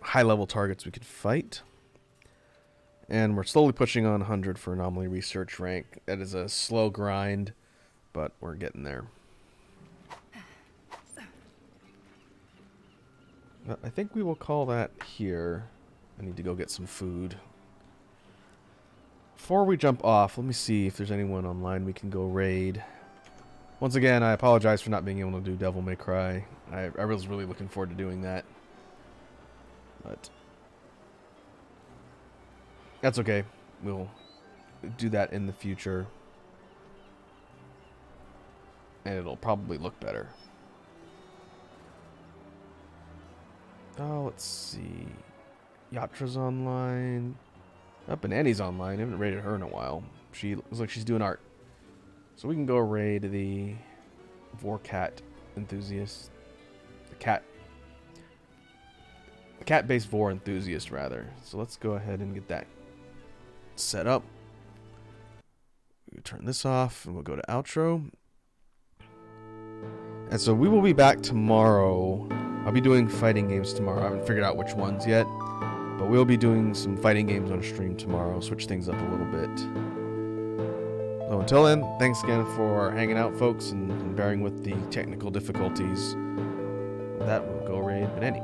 high-level targets we could fight. And we're slowly pushing on 100 for anomaly research rank. That is a slow grind, but we're getting there. I think we will call that here. I need to go get some food. Before we jump off, let me see if there's anyone online we can go raid. Once again, I apologize for not being able to do Devil May Cry. I was really looking forward to doing that. But that's okay. We'll do that in the future. And it'll probably look better. Oh, let's see. Yatra's online. Up and Annie's online. I haven't raided her in a while. She looks like she's doing art. So we can go raid the Vorcat enthusiast. The cat-based Vor enthusiast, rather. So let's go ahead and get that set up. We'll turn this off and we'll go to outro. And so we will be back tomorrow. I'll be doing fighting games tomorrow. I haven't figured out which ones yet. But we'll be doing some fighting games on stream tomorrow. Switch things up a little bit. So until then, thanks again for hanging out, folks, and bearing with the technical difficulties. With that, we'll go raid Beneni.